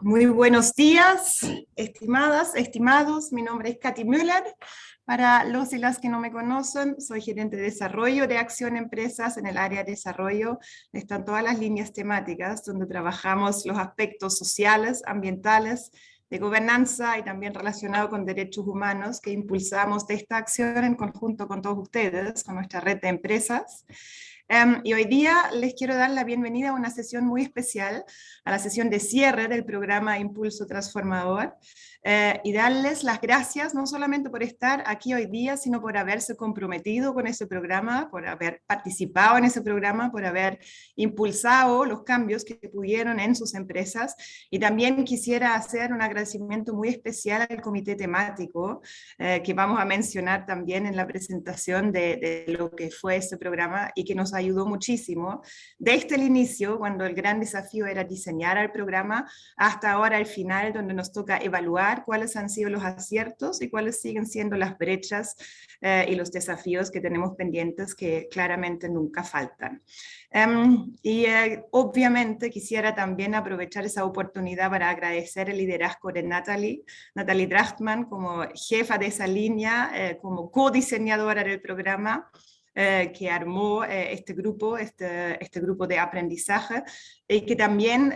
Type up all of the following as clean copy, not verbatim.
Muy buenos días, estimadas, estimados. Mi nombre es Katy Müller. Para los y las que no me conocen, soy gerente de desarrollo de Acción Empresas en el área de desarrollo. Están todas las líneas temáticas donde trabajamos los aspectos sociales, ambientales, de gobernanza y también relacionado con derechos humanos que impulsamos de esta acción en conjunto con todos ustedes, con nuestra red de empresas. Y hoy día les quiero dar la bienvenida a una sesión muy especial, a la sesión de cierre del programa Impulso Transformador, y darles las gracias no solamente por estar aquí hoy día, sino por haberse comprometido con ese programa, por haber participado en ese programa, por haber impulsado los cambios que pudieron en sus empresas. Y también quisiera hacer un agradecimiento muy especial al comité temático, que vamos a mencionar también en la presentación de lo que fue ese programa y que nos ayudó muchísimo desde el inicio, cuando el gran desafío era diseñar el programa, hasta ahora el final, donde nos toca evaluar cuáles han sido los aciertos y cuáles siguen siendo las brechas y los desafíos que tenemos pendientes, que claramente nunca faltan. Obviamente quisiera también aprovechar esa oportunidad para agradecer el liderazgo de Natalie Drachtmann como jefa de esa línea, como codiseñadora del programa, que armó este grupo de aprendizaje, y que también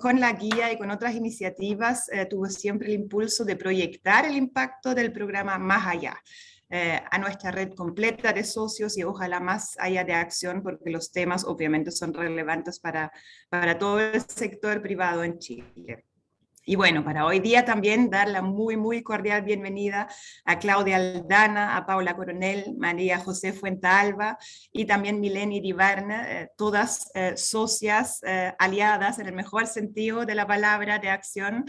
con la guía y con otras iniciativas tuvo siempre el impulso de proyectar el impacto del programa más allá, a nuestra red completa de socios y ojalá más allá de Acción, porque los temas obviamente son relevantes para todo el sector privado en Chile. Y bueno, para hoy día también dar la muy, muy cordial bienvenida a Claudia Aldana, a Paula Coronel, María José Fuentalba y también Mileni Iribarne, todas socias, aliadas en el mejor sentido de la palabra de Acción,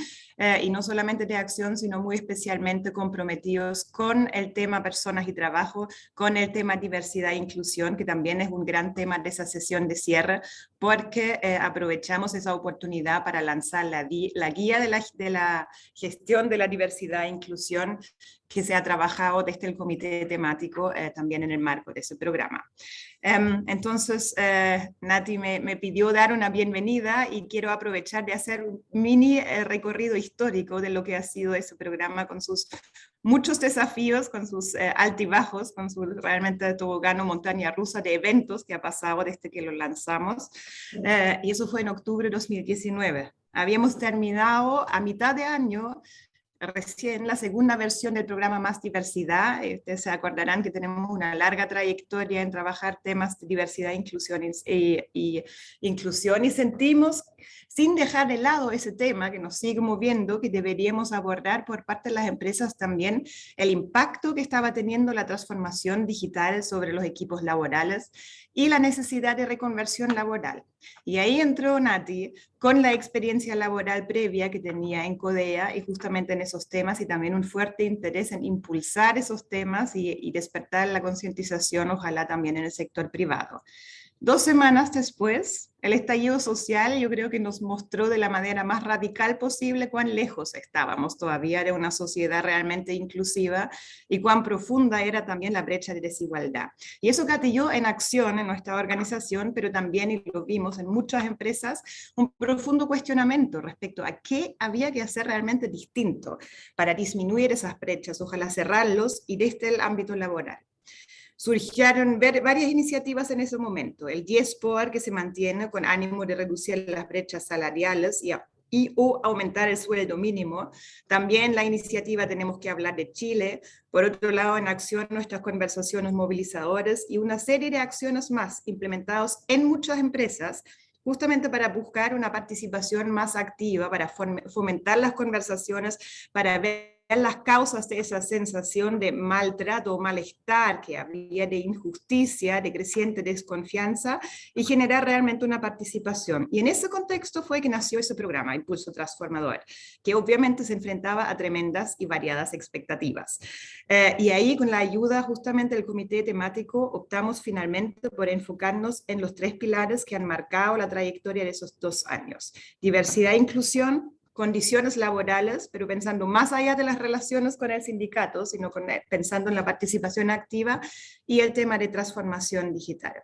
y no solamente de Acción, sino muy especialmente comprometidos con el tema personas y trabajo, con el tema diversidad e inclusión, que también es un gran tema de esa sesión de cierre, porque aprovechamos esa oportunidad para lanzar la guía de la gestión de la diversidad e inclusión que se ha trabajado desde el comité temático también en el marco de ese programa. Entonces, Nati me pidió dar una bienvenida y quiero aprovechar de hacer un mini recorrido histórico de lo que ha sido ese programa, con sus muchos desafíos, con sus altibajos, con su realmente tobogano montaña rusa de eventos que ha pasado desde que lo lanzamos, y eso fue en octubre de 2019. Habíamos terminado a mitad de año recién la segunda versión del programa Más Diversidad. Ustedes se acordarán que tenemos una larga trayectoria en trabajar temas de diversidad, inclusión y sentimos, sin dejar de lado ese tema que nos sigue moviendo, que deberíamos abordar por parte de las empresas también el impacto que estaba teniendo la transformación digital sobre los equipos laborales y la necesidad de reconversión laboral. Y ahí entró Nati con la experiencia laboral previa que tenía en CODEA y justamente en esos temas, y también un fuerte interés en impulsar esos temas y despertar la concientización, ojalá también en el sector privado. 2 semanas después, el estallido social yo creo que nos mostró de la manera más radical posible cuán lejos estábamos todavía de una sociedad realmente inclusiva y cuán profunda era también la brecha de desigualdad. Y eso gatilló en acción en nuestra organización, pero también, y lo vimos en muchas empresas, un profundo cuestionamiento respecto a qué había que hacer realmente distinto para disminuir esas brechas, ojalá cerrarlos, y desde el ámbito laboral. Surgieron varias iniciativas en ese momento. El 10 por que se mantiene con ánimo de reducir las brechas salariales o aumentar el sueldo mínimo. También la iniciativa Tenemos que hablar de Chile. Por otro lado, en Acción, nuestras conversaciones movilizadoras y una serie de acciones más implementadas en muchas empresas, justamente para buscar una participación más activa, para fomentar las conversaciones, para ver las causas de esa sensación de maltrato o malestar que había, de injusticia, de creciente desconfianza, y generar realmente una participación. Y en ese contexto fue que nació ese programa, Impulso Transformador, que obviamente se enfrentaba a tremendas y variadas expectativas. Y ahí, con la ayuda justamente del comité temático, optamos finalmente por enfocarnos en los 3 pilares que han marcado la trayectoria de esos 2 años: diversidad e inclusión, condiciones laborales, pero pensando más allá de las relaciones con el sindicato, sino pensando en la participación activa, y el tema de transformación digital.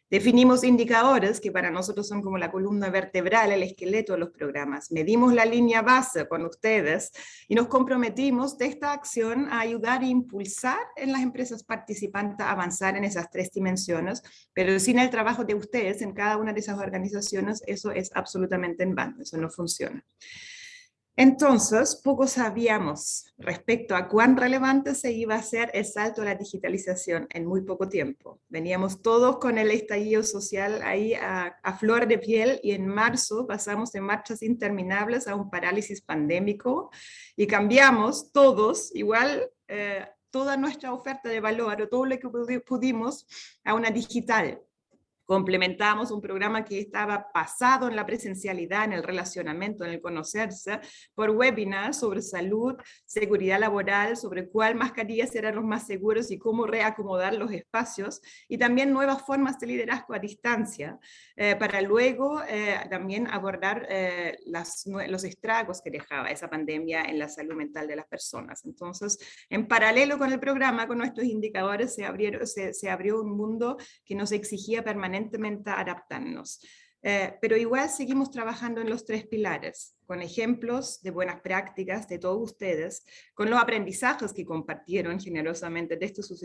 Definimos indicadores que para nosotros son como la columna vertebral, el esqueleto de los programas. Medimos la línea base con ustedes y nos comprometimos de esta acción a ayudar e impulsar en las empresas participantes a avanzar en esas 3 dimensiones, pero sin el trabajo de ustedes en cada una de esas organizaciones, eso es absolutamente en vano, eso no funciona. Entonces, poco sabíamos respecto a cuán relevante se iba a hacer el salto a la digitalización en muy poco tiempo. Veníamos todos con el estallido social ahí a flor de piel y en marzo pasamos de marchas interminables a un parálisis pandémico y cambiamos todos, igual, toda nuestra oferta de valor o todo lo que pudimos a una digital. Complementamos un programa que estaba basado en la presencialidad, en el relacionamiento, en el conocerse, por webinars sobre salud, seguridad laboral, sobre cuál mascarillas eran los más seguros y cómo reacomodar los espacios, y también nuevas formas de liderazgo a distancia, para luego también abordar los estragos que dejaba esa pandemia en la salud mental de las personas. Entonces, en paralelo con el programa, con nuestros indicadores, se abrió un mundo que nos exigía permanentemente adaptarnos. Pero igual seguimos trabajando en los 3 pilares, con ejemplos de buenas prácticas de todos ustedes, con los aprendizajes que compartieron generosamente desde sus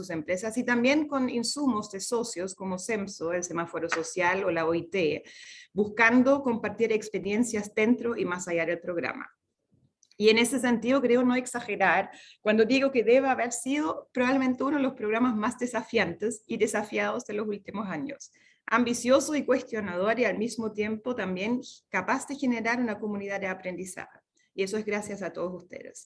empresas y también con insumos de socios como CEMSO, el Semáforo Social o la OIT, buscando compartir experiencias dentro y más allá del programa. Y en ese sentido creo no exagerar cuando digo que debe haber sido probablemente uno de los programas más desafiantes y desafiados de los últimos años. Ambicioso y cuestionador y al mismo tiempo también capaz de generar una comunidad de aprendizaje. Y eso es gracias a todos ustedes.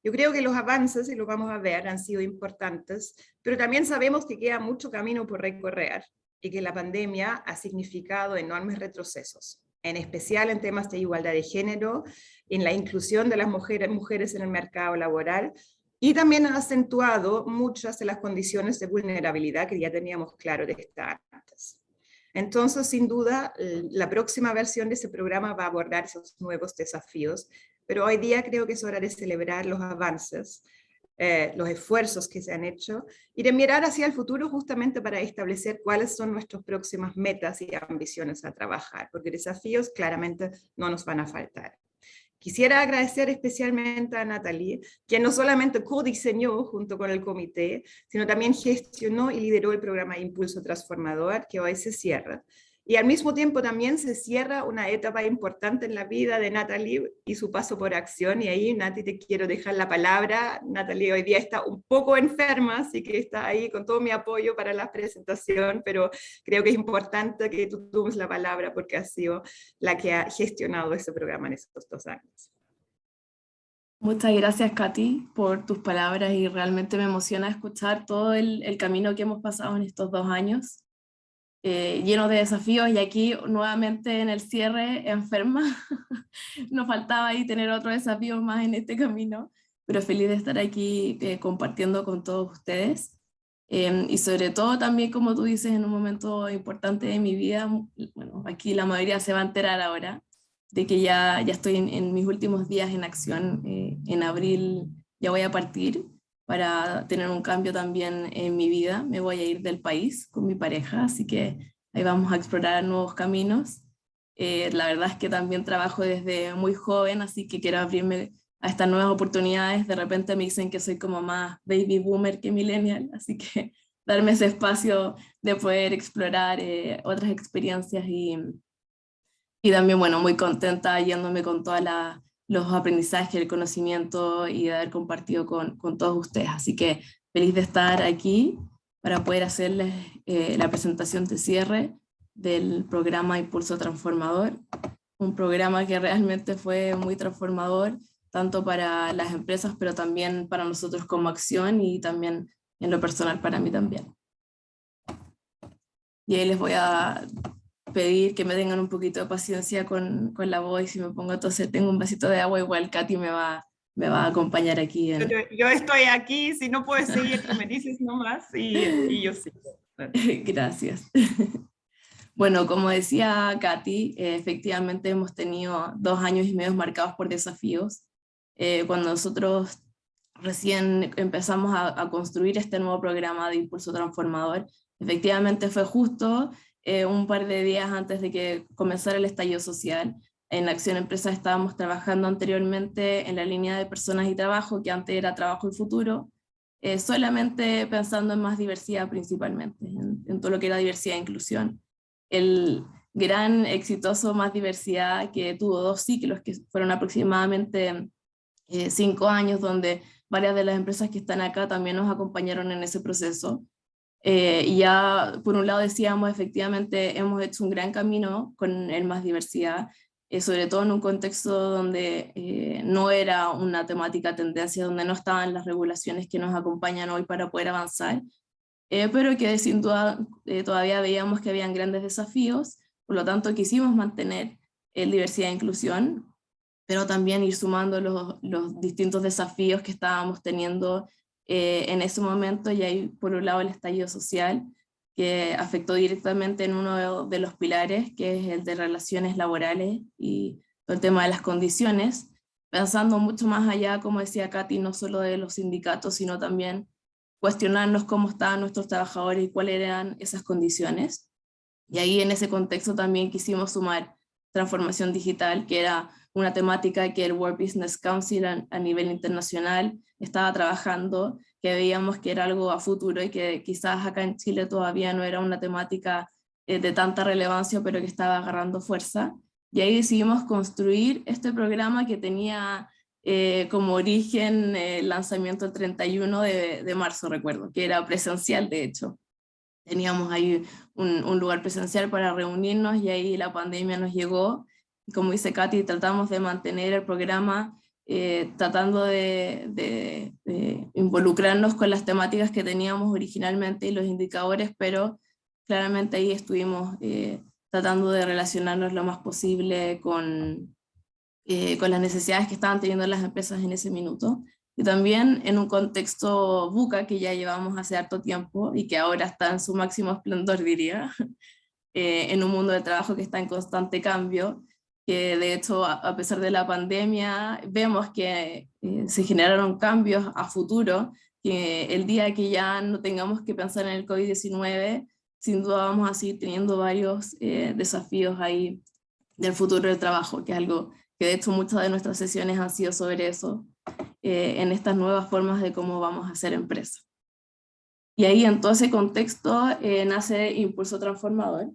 Yo creo que los avances, y lo vamos a ver, han sido importantes, pero también sabemos que queda mucho camino por recorrer y que la pandemia ha significado enormes retrocesos, en especial en temas de igualdad de género, en la inclusión de las mujeres en el mercado laboral, y también ha acentuado muchas de las condiciones de vulnerabilidad que ya teníamos claro de estar antes. Entonces, sin duda, la próxima versión de ese programa va a abordar esos nuevos desafíos, pero hoy día creo que es hora de celebrar los avances, los esfuerzos que se han hecho y de mirar hacia el futuro justamente para establecer cuáles son nuestras próximas metas y ambiciones a trabajar, porque desafíos claramente no nos van a faltar. Quisiera agradecer especialmente a Nathalie, quien no solamente co-diseñó junto con el comité, sino también gestionó y lideró el programa Impulso Transformador, que hoy se cierra. Y al mismo tiempo también se cierra una etapa importante en la vida de Nathalie y su paso por Acción. Y ahí, Nati, te quiero dejar la palabra. Nathalie hoy día está un poco enferma, así que está ahí con todo mi apoyo para la presentación, pero creo que es importante que tú tomes la palabra porque has sido la que ha gestionado ese programa en estos 2 años. Muchas gracias, Katy, por tus palabras y realmente me emociona escuchar todo el camino que hemos pasado en estos 2 años. Lleno de desafíos y aquí nuevamente en el cierre enferma. Nos faltaba ahí tener otro desafío más en este camino, pero feliz de estar aquí compartiendo con todos ustedes. Y sobre todo también, como tú dices, en un momento importante de mi vida, bueno, aquí la mayoría se va a enterar ahora, de que ya estoy en mis últimos días en Acción. En abril ya voy a partir para tener un cambio también en mi vida. Me voy a ir del país con mi pareja, así que ahí vamos a explorar nuevos caminos. La verdad es que también trabajo desde muy joven, así que quiero abrirme a estas nuevas oportunidades. De repente me dicen que soy como más baby boomer que millennial, así que darme ese espacio de poder explorar otras experiencias y también, bueno, muy contenta yéndome con todos los aprendizajes, el conocimiento y de haber compartido con todos ustedes. Así que feliz de estar aquí para poder hacerles la presentación de cierre del programa Impulso Transformador, un programa que realmente fue muy transformador, tanto para las empresas, pero también para nosotros como Acción y también en lo personal para mí también. Y ahí les voy a pedir que me tengan un poquito de paciencia con la voz y si me pongo a toser, tengo un vasito de agua, igual Katy me va a acompañar aquí. Yo estoy aquí, si no puedes seguir, tú me dices nomás y yo sigo. Gracias. Bueno, como decía Katy, efectivamente hemos tenido 2 años y medio marcados por desafíos. Cuando nosotros recién empezamos a construir este nuevo programa de Impulso Transformador, Efectivamente fue justo un par de días antes de que comenzara el estallido social. En Acción Empresa estábamos trabajando anteriormente en la línea de personas y trabajo, que antes era trabajo y futuro, solamente pensando en más diversidad principalmente, en todo lo que era diversidad e inclusión. El gran exitoso Más Diversidad, que tuvo 2 ciclos, que fueron aproximadamente 5 años, donde varias de las empresas que están acá también nos acompañaron en ese proceso. Y ya por un lado decíamos, efectivamente hemos hecho un gran camino con el Más Diversidad, sobre todo en un contexto donde no era una temática tendencia, donde no estaban las regulaciones que nos acompañan hoy para poder avanzar, pero que sin duda todavía veíamos que habían grandes desafíos, por lo tanto quisimos mantener diversidad e inclusión, pero también ir sumando los distintos desafíos que estábamos teniendo en ese momento, y ahí por un lado el estallido social, que afectó directamente en uno de los pilares, que es el de relaciones laborales y todo el tema de las condiciones, pensando mucho más allá, como decía Katy, no solo de los sindicatos, sino también cuestionarnos cómo estaban nuestros trabajadores y cuáles eran esas condiciones. Y ahí en ese contexto también quisimos sumar transformación digital, que era una temática que el World Business Council a nivel internacional estaba trabajando, que veíamos que era algo a futuro y que quizás acá en Chile todavía no era una temática de tanta relevancia, pero que estaba agarrando fuerza. Y ahí decidimos construir este programa que tenía como origen el lanzamiento el 31 de marzo, recuerdo, que era presencial de hecho. Teníamos ahí un lugar presencial para reunirnos, y ahí la pandemia nos llegó. Como dice Katy, tratamos de mantener el programa tratando de involucrarnos con las temáticas que teníamos originalmente y los indicadores, pero claramente ahí estuvimos tratando de relacionarnos lo más posible con las necesidades que estaban teniendo las empresas en ese minuto. Y también en un contexto VUCA que ya llevamos hace harto tiempo y que ahora está en su máximo esplendor, diría, en un mundo de trabajo que está en constante cambio, que de hecho a pesar de la pandemia vemos que se generaron cambios a futuro, que el día que ya no tengamos que pensar en el COVID-19, sin duda vamos a seguir teniendo varios desafíos ahí del futuro del trabajo, que es algo que de hecho muchas de nuestras sesiones han sido sobre eso, en estas nuevas formas de cómo vamos a hacer empresa. Y ahí en todo ese contexto nace Impulso Transformador,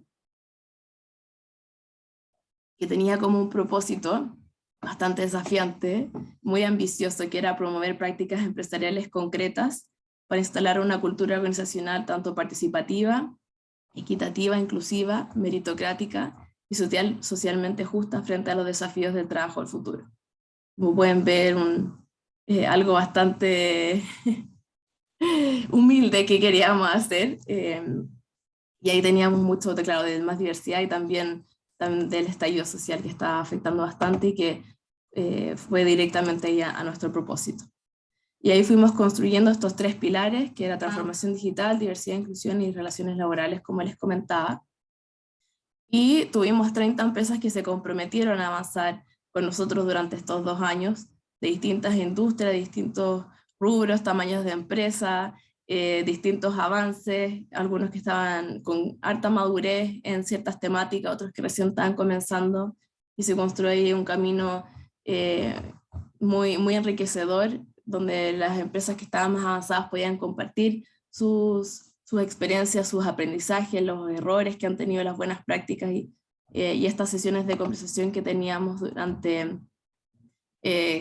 que tenía como un propósito bastante desafiante, muy ambicioso, que era promover prácticas empresariales concretas para instalar una cultura organizacional tanto participativa, equitativa, inclusiva, meritocrática y socialmente justa frente a los desafíos del trabajo del futuro. Como pueden ver, algo bastante humilde que queríamos hacer, y ahí teníamos mucho, claro, de más diversidad y también del estallido social que estaba afectando bastante y que fue directamente ya a nuestro propósito. Y ahí fuimos construyendo estos 3 pilares, que era transformación digital, diversidad, inclusión y relaciones laborales, como les comentaba. Y tuvimos 30 empresas que se comprometieron a avanzar con nosotros durante estos 2 años, de distintas industrias, de distintos rubros, tamaños de empresa, distintos avances, algunos que estaban con harta madurez en ciertas temáticas, otros que recién estaban comenzando, y se construye un camino muy, muy enriquecedor, donde las empresas que estaban más avanzadas podían compartir sus experiencias, sus aprendizajes, los errores que han tenido, las buenas prácticas, y estas sesiones de conversación que teníamos durante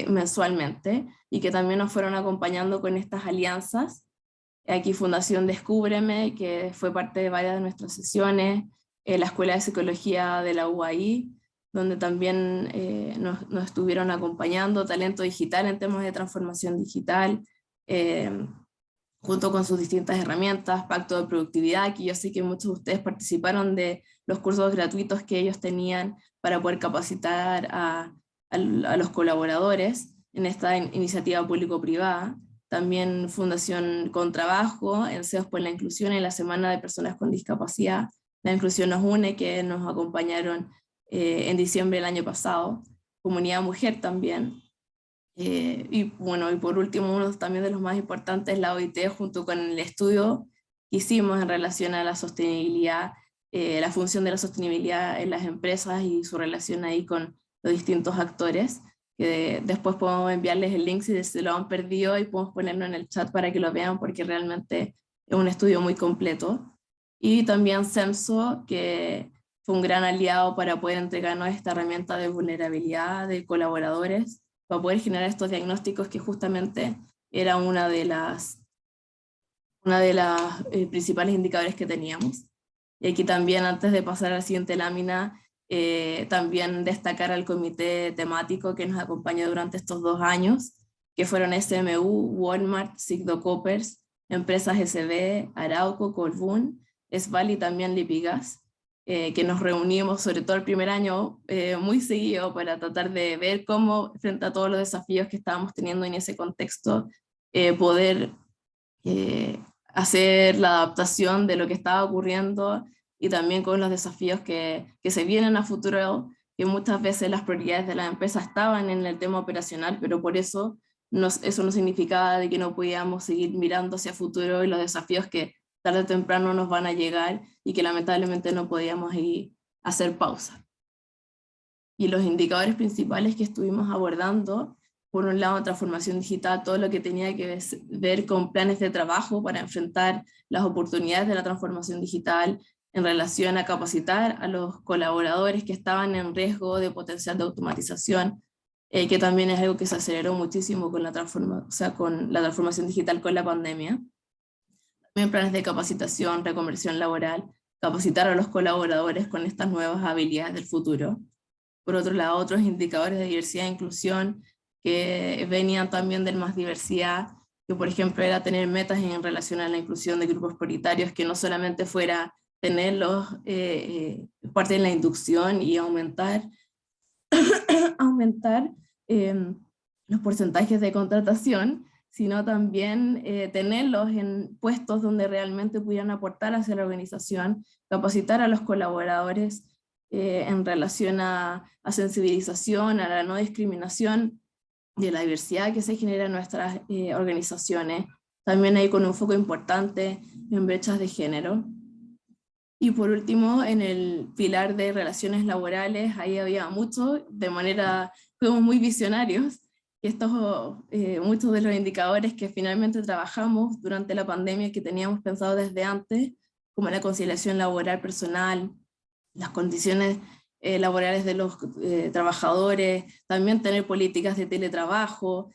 mensualmente, y que también nos fueron acompañando con estas alianzas. Aquí Fundación Descúbreme, que fue parte de varias de nuestras sesiones, la Escuela de Psicología de la UAI, donde también nos estuvieron acompañando, Talento Digital en temas de transformación digital, junto con sus distintas herramientas, Pacto de Productividad, que yo sé que muchos de ustedes participaron de los cursos gratuitos que ellos tenían para poder capacitar a los colaboradores en esta iniciativa público-privada. También Fundación Con Trabajo, en CEOs por la Inclusión, en la Semana de Personas con Discapacidad. La Inclusión Nos Une, que nos acompañaron en diciembre del año pasado. Comunidad Mujer también. Y bueno, y por último, uno también de los más importantes, la OIT, junto con el estudio que hicimos en relación a la sostenibilidad, la función de la sostenibilidad en las empresas y su relación ahí con los distintos actores, que después podemos enviarles el link si se lo han perdido y podemos ponerlo en el chat para que lo vean, porque realmente es un estudio muy completo. Y también CEMSO, que fue un gran aliado para poder entregarnos esta herramienta de vulnerabilidad de colaboradores, para poder generar estos diagnósticos que justamente era una de las principales indicadores que teníamos. Y aquí también, antes de pasar a la siguiente lámina, también destacar al comité temático que nos acompañó durante estos 2 años, que fueron SMU, Walmart, Sigdo Coppers, Empresas SB, Arauco, Colbún, Esval y también Lipigas, que nos reunimos sobre todo el primer año muy seguido para tratar de ver cómo, frente a todos los desafíos que estábamos teniendo en ese contexto, poder hacer la adaptación de lo que estaba ocurriendo y también con los desafíos que se vienen a futuro, que muchas veces las prioridades de la empresa estaban en el tema operacional, pero por eso eso no significaba de que no podíamos seguir mirando hacia futuro y los desafíos que tarde o temprano nos van a llegar y que lamentablemente no podíamos ir a hacer pausa. Y los indicadores principales que estuvimos abordando, por un lado, transformación digital, todo lo que tenía que ver con planes de trabajo para enfrentar las oportunidades de la transformación digital en relación a capacitar a los colaboradores que estaban en riesgo de potencial de automatización, que también es algo que se aceleró muchísimo con la transformación digital con la pandemia. También planes de capacitación, reconversión laboral, capacitar a los colaboradores con estas nuevas habilidades del futuro. Por otro lado, otros indicadores de diversidad e inclusión que venían también del Más Diversidad, que por ejemplo era tener metas en relación a la inclusión de grupos prioritarios, que no solamente fuera tenerlos parte de la inducción y aumentar los porcentajes de contratación, sino también tenerlos en puestos donde realmente pudieran aportar hacia la organización, capacitar a los colaboradores en relación a sensibilización, a la no discriminación de la diversidad que se genera en nuestras organizaciones, también hay con un foco importante en brechas de género. Y por último, en el pilar de relaciones laborales, ahí había mucho, fuimos muy visionarios, y muchos de los indicadores que finalmente trabajamos durante la pandemia que teníamos pensado desde antes, como la conciliación laboral personal, las condiciones laborales de los trabajadores, también tener políticas de teletrabajo,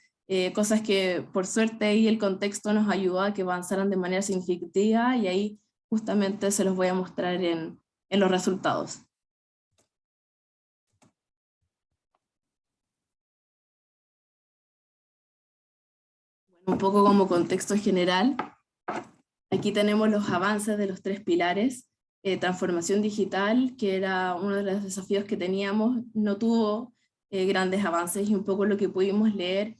cosas que por suerte ahí el contexto nos ayudó a que avanzaran de manera significativa, y ahí justamente se los voy a mostrar en los resultados. Bueno, un poco como contexto general, aquí tenemos los avances de los 3 pilares. Transformación digital, que era uno de los desafíos que teníamos, no tuvo grandes avances, y un poco lo que pudimos leer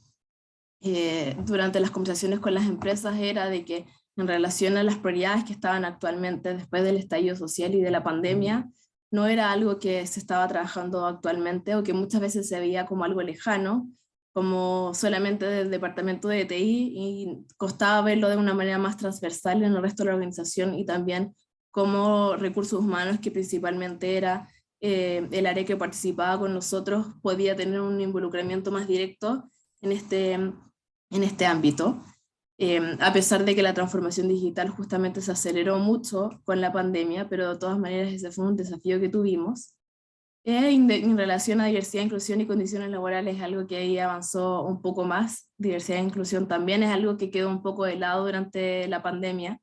durante las conversaciones con las empresas era de que en relación a las prioridades que estaban actualmente después del estallido social y de la pandemia, no era algo que se estaba trabajando actualmente o que muchas veces se veía como algo lejano, como solamente del departamento de TI, y costaba verlo de una manera más transversal en el resto de la organización, y también como recursos humanos, que principalmente era el área que participaba con nosotros, podía tener un involucramiento más directo en este ámbito. A pesar de que la transformación digital justamente se aceleró mucho con la pandemia, pero de todas maneras ese fue un desafío que tuvimos. En relación a diversidad, inclusión y condiciones laborales, es algo que ahí avanzó un poco más. Diversidad e inclusión también es algo que quedó un poco de lado durante la pandemia,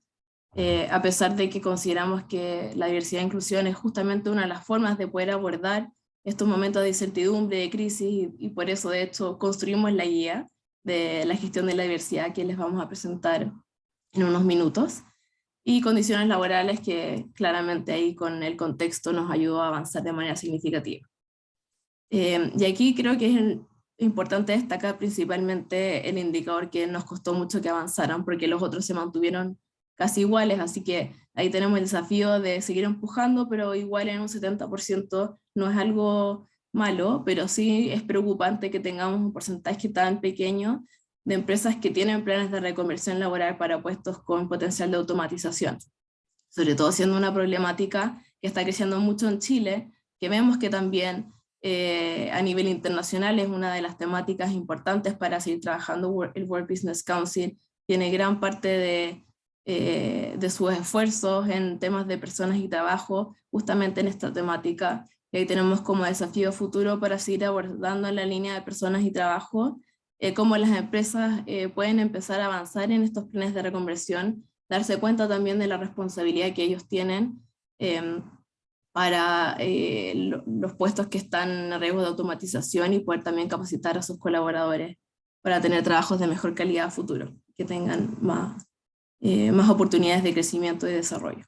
a pesar de que consideramos que la diversidad e inclusión es justamente una de las formas de poder abordar estos momentos de incertidumbre, de crisis, y por eso de hecho construimos la guía de la gestión de la diversidad que les vamos a presentar en unos minutos, y condiciones laborales, que claramente ahí con el contexto nos ayudó a avanzar de manera significativa. Y aquí creo que es importante destacar principalmente el indicador que nos costó mucho que avanzaran, porque los otros se mantuvieron casi iguales, así que ahí tenemos el desafío de seguir empujando, pero igual en un 70% no es algo malo, pero sí es preocupante que tengamos un porcentaje tan pequeño de empresas que tienen planes de reconversión laboral para puestos con potencial de automatización, sobre todo siendo una problemática que está creciendo mucho en Chile, que vemos que también a nivel internacional es una de las temáticas importantes para seguir trabajando. El World Business Council tiene gran parte de sus esfuerzos en temas de personas y trabajo, justamente en esta temática, y ahí tenemos como desafío futuro para seguir abordando en la línea de personas y trabajo, cómo las empresas pueden empezar a avanzar en estos planes de reconversión, darse cuenta también de la responsabilidad que ellos tienen para los puestos que están en riesgo de automatización, y poder también capacitar a sus colaboradores para tener trabajos de mejor calidad a futuro, que tengan más oportunidades de crecimiento y desarrollo.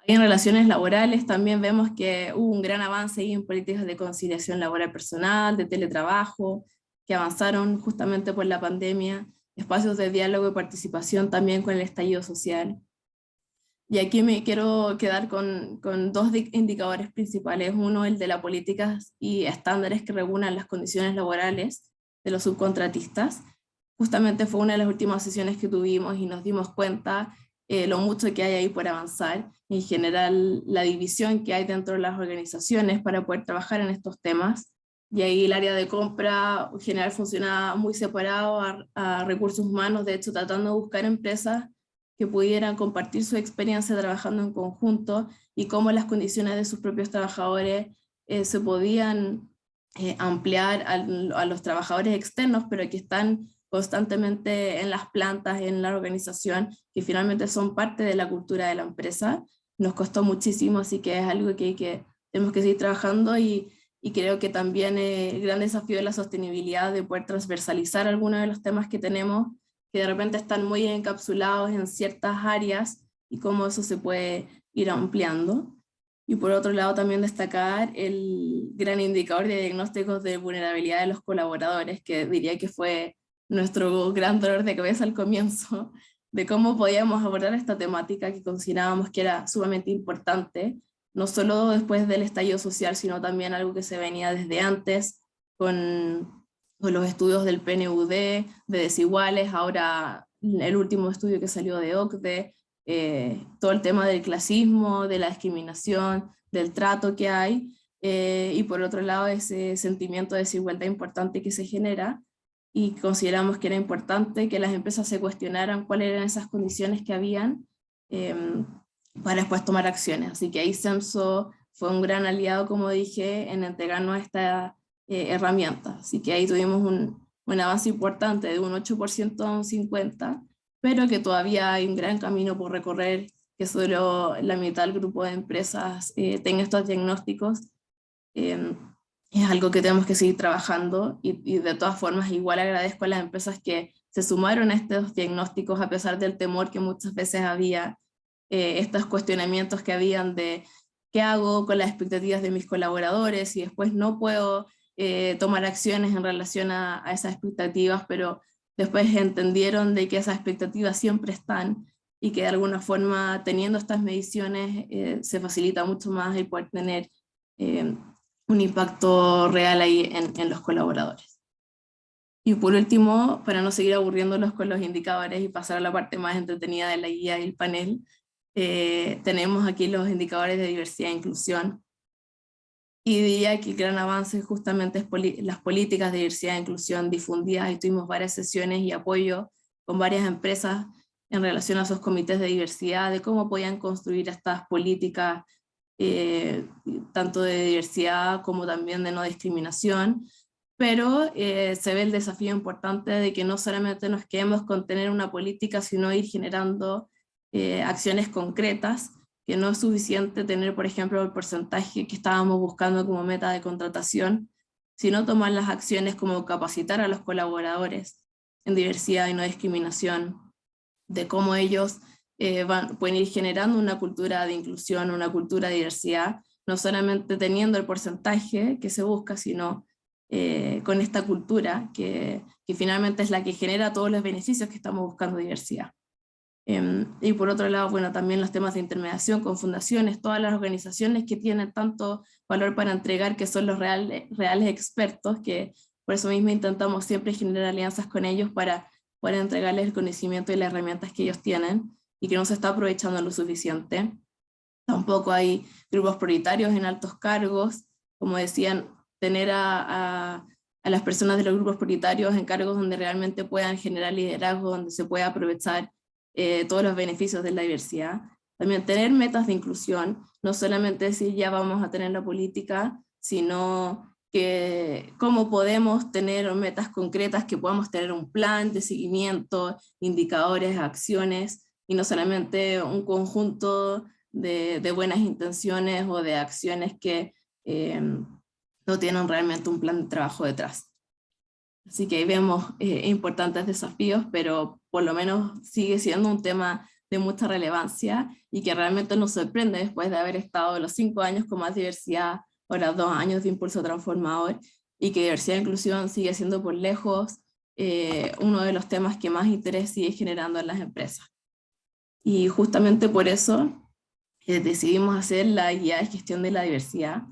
En relaciones laborales también vemos que hubo un gran avance en políticas de conciliación laboral personal, de teletrabajo, que avanzaron justamente por la pandemia, espacios de diálogo y participación también con el estallido social. Y aquí me quiero quedar con dos indicadores principales. Uno, el de las políticas y estándares que regulan las condiciones laborales de los subcontratistas. Justamente fue una de las últimas sesiones que tuvimos y nos dimos cuenta lo mucho que hay ahí por avanzar, y en general la división que hay dentro de las organizaciones para poder trabajar en estos temas. Y ahí el área de compra en general funciona muy separado a recursos humanos, de hecho tratando de buscar empresas que pudieran compartir su experiencia trabajando en conjunto, y cómo las condiciones de sus propios trabajadores se podían ampliar a los trabajadores externos, pero que están constantemente en las plantas, en la organización, que finalmente son parte de la cultura de la empresa. Nos costó muchísimo, así que es algo que tenemos que seguir trabajando, y creo que también el gran desafío de la sostenibilidad, de poder transversalizar algunos de los temas que tenemos, que de repente están muy encapsulados en ciertas áreas, y cómo eso se puede ir ampliando. Y por otro lado también destacar el gran indicador de diagnósticos de vulnerabilidad de los colaboradores, que diría que fue nuestro gran dolor de cabeza al comienzo, de cómo podíamos abordar esta temática que considerábamos que era sumamente importante, no solo después del estallido social, sino también algo que se venía desde antes, con los estudios del PNUD, de desiguales, ahora el último estudio que salió de OCDE, todo el tema del clasismo, de la discriminación, del trato que hay, y por otro lado ese sentimiento de desigualdad importante que se genera, y consideramos que era importante que las empresas se cuestionaran cuáles eran esas condiciones que habían para después tomar acciones. Así que ahí CEMSO fue un gran aliado, como dije, en entregarnos esta herramienta. Así que ahí tuvimos un avance importante de un 8% a un 50%, pero que todavía hay un gran camino por recorrer, que solo la mitad del grupo de empresas tenga estos diagnósticos. Es algo que tenemos que seguir trabajando, y de todas formas igual agradezco a las empresas que se sumaron a estos diagnósticos a pesar del temor que muchas veces había, estos cuestionamientos que habían de qué hago con las expectativas de mis colaboradores y después no puedo tomar acciones en relación a esas expectativas, pero después entendieron de que esas expectativas siempre están, y que de alguna forma teniendo estas mediciones se facilita mucho más el poder tener un impacto real ahí en los colaboradores. Y por último, para no seguir aburriéndolos con los indicadores y pasar a la parte más entretenida de la guía y el panel, tenemos aquí los indicadores de diversidad e inclusión. Y diría que el gran avance justamente es las políticas de diversidad e inclusión difundidas, y tuvimos varias sesiones y apoyo con varias empresas en relación a esos comités de diversidad, de cómo podían construir estas políticas tanto de diversidad como también de no discriminación, pero se ve el desafío importante de que no solamente nos quedemos con tener una política, sino ir generando acciones concretas, que no es suficiente tener, por ejemplo, el porcentaje que estábamos buscando como meta de contratación, sino tomar las acciones como capacitar a los colaboradores en diversidad y no discriminación, de cómo ellos pueden ir generando una cultura de inclusión, una cultura de diversidad, no solamente teniendo el porcentaje que se busca, sino con esta cultura que finalmente es la que genera todos los beneficios que estamos buscando de diversidad. Y por otro lado, bueno, también los temas de intermediación con fundaciones, todas las organizaciones que tienen tanto valor para entregar, que son los reales expertos, que Por eso mismo intentamos siempre generar alianzas con ellos para poder entregarles el conocimiento y las herramientas que ellos tienen y que no se está aprovechando lo suficiente. Tampoco hay grupos prioritarios en altos cargos, como decían, tener a las personas de los grupos prioritarios en cargos donde realmente puedan generar liderazgo, donde se pueda aprovechar todos los beneficios de la diversidad. También tener metas de inclusión, no solamente decir ya vamos a tener la política, sino que cómo podemos tener metas concretas, que podamos tener un plan de seguimiento, indicadores, acciones, y no solamente un conjunto de buenas intenciones o de acciones que no tienen realmente un plan de trabajo detrás. Así que ahí vemos importantes desafíos, pero por lo menos sigue siendo un tema de mucha relevancia y que realmente nos sorprende después de haber estado los 5 años con más diversidad, ahora 2 años de impulso transformador, y que diversidad e inclusión sigue siendo por lejos uno de los temas que más interés sigue generando en las empresas. Y justamente por eso decidimos hacer la guía de gestión de la diversidad,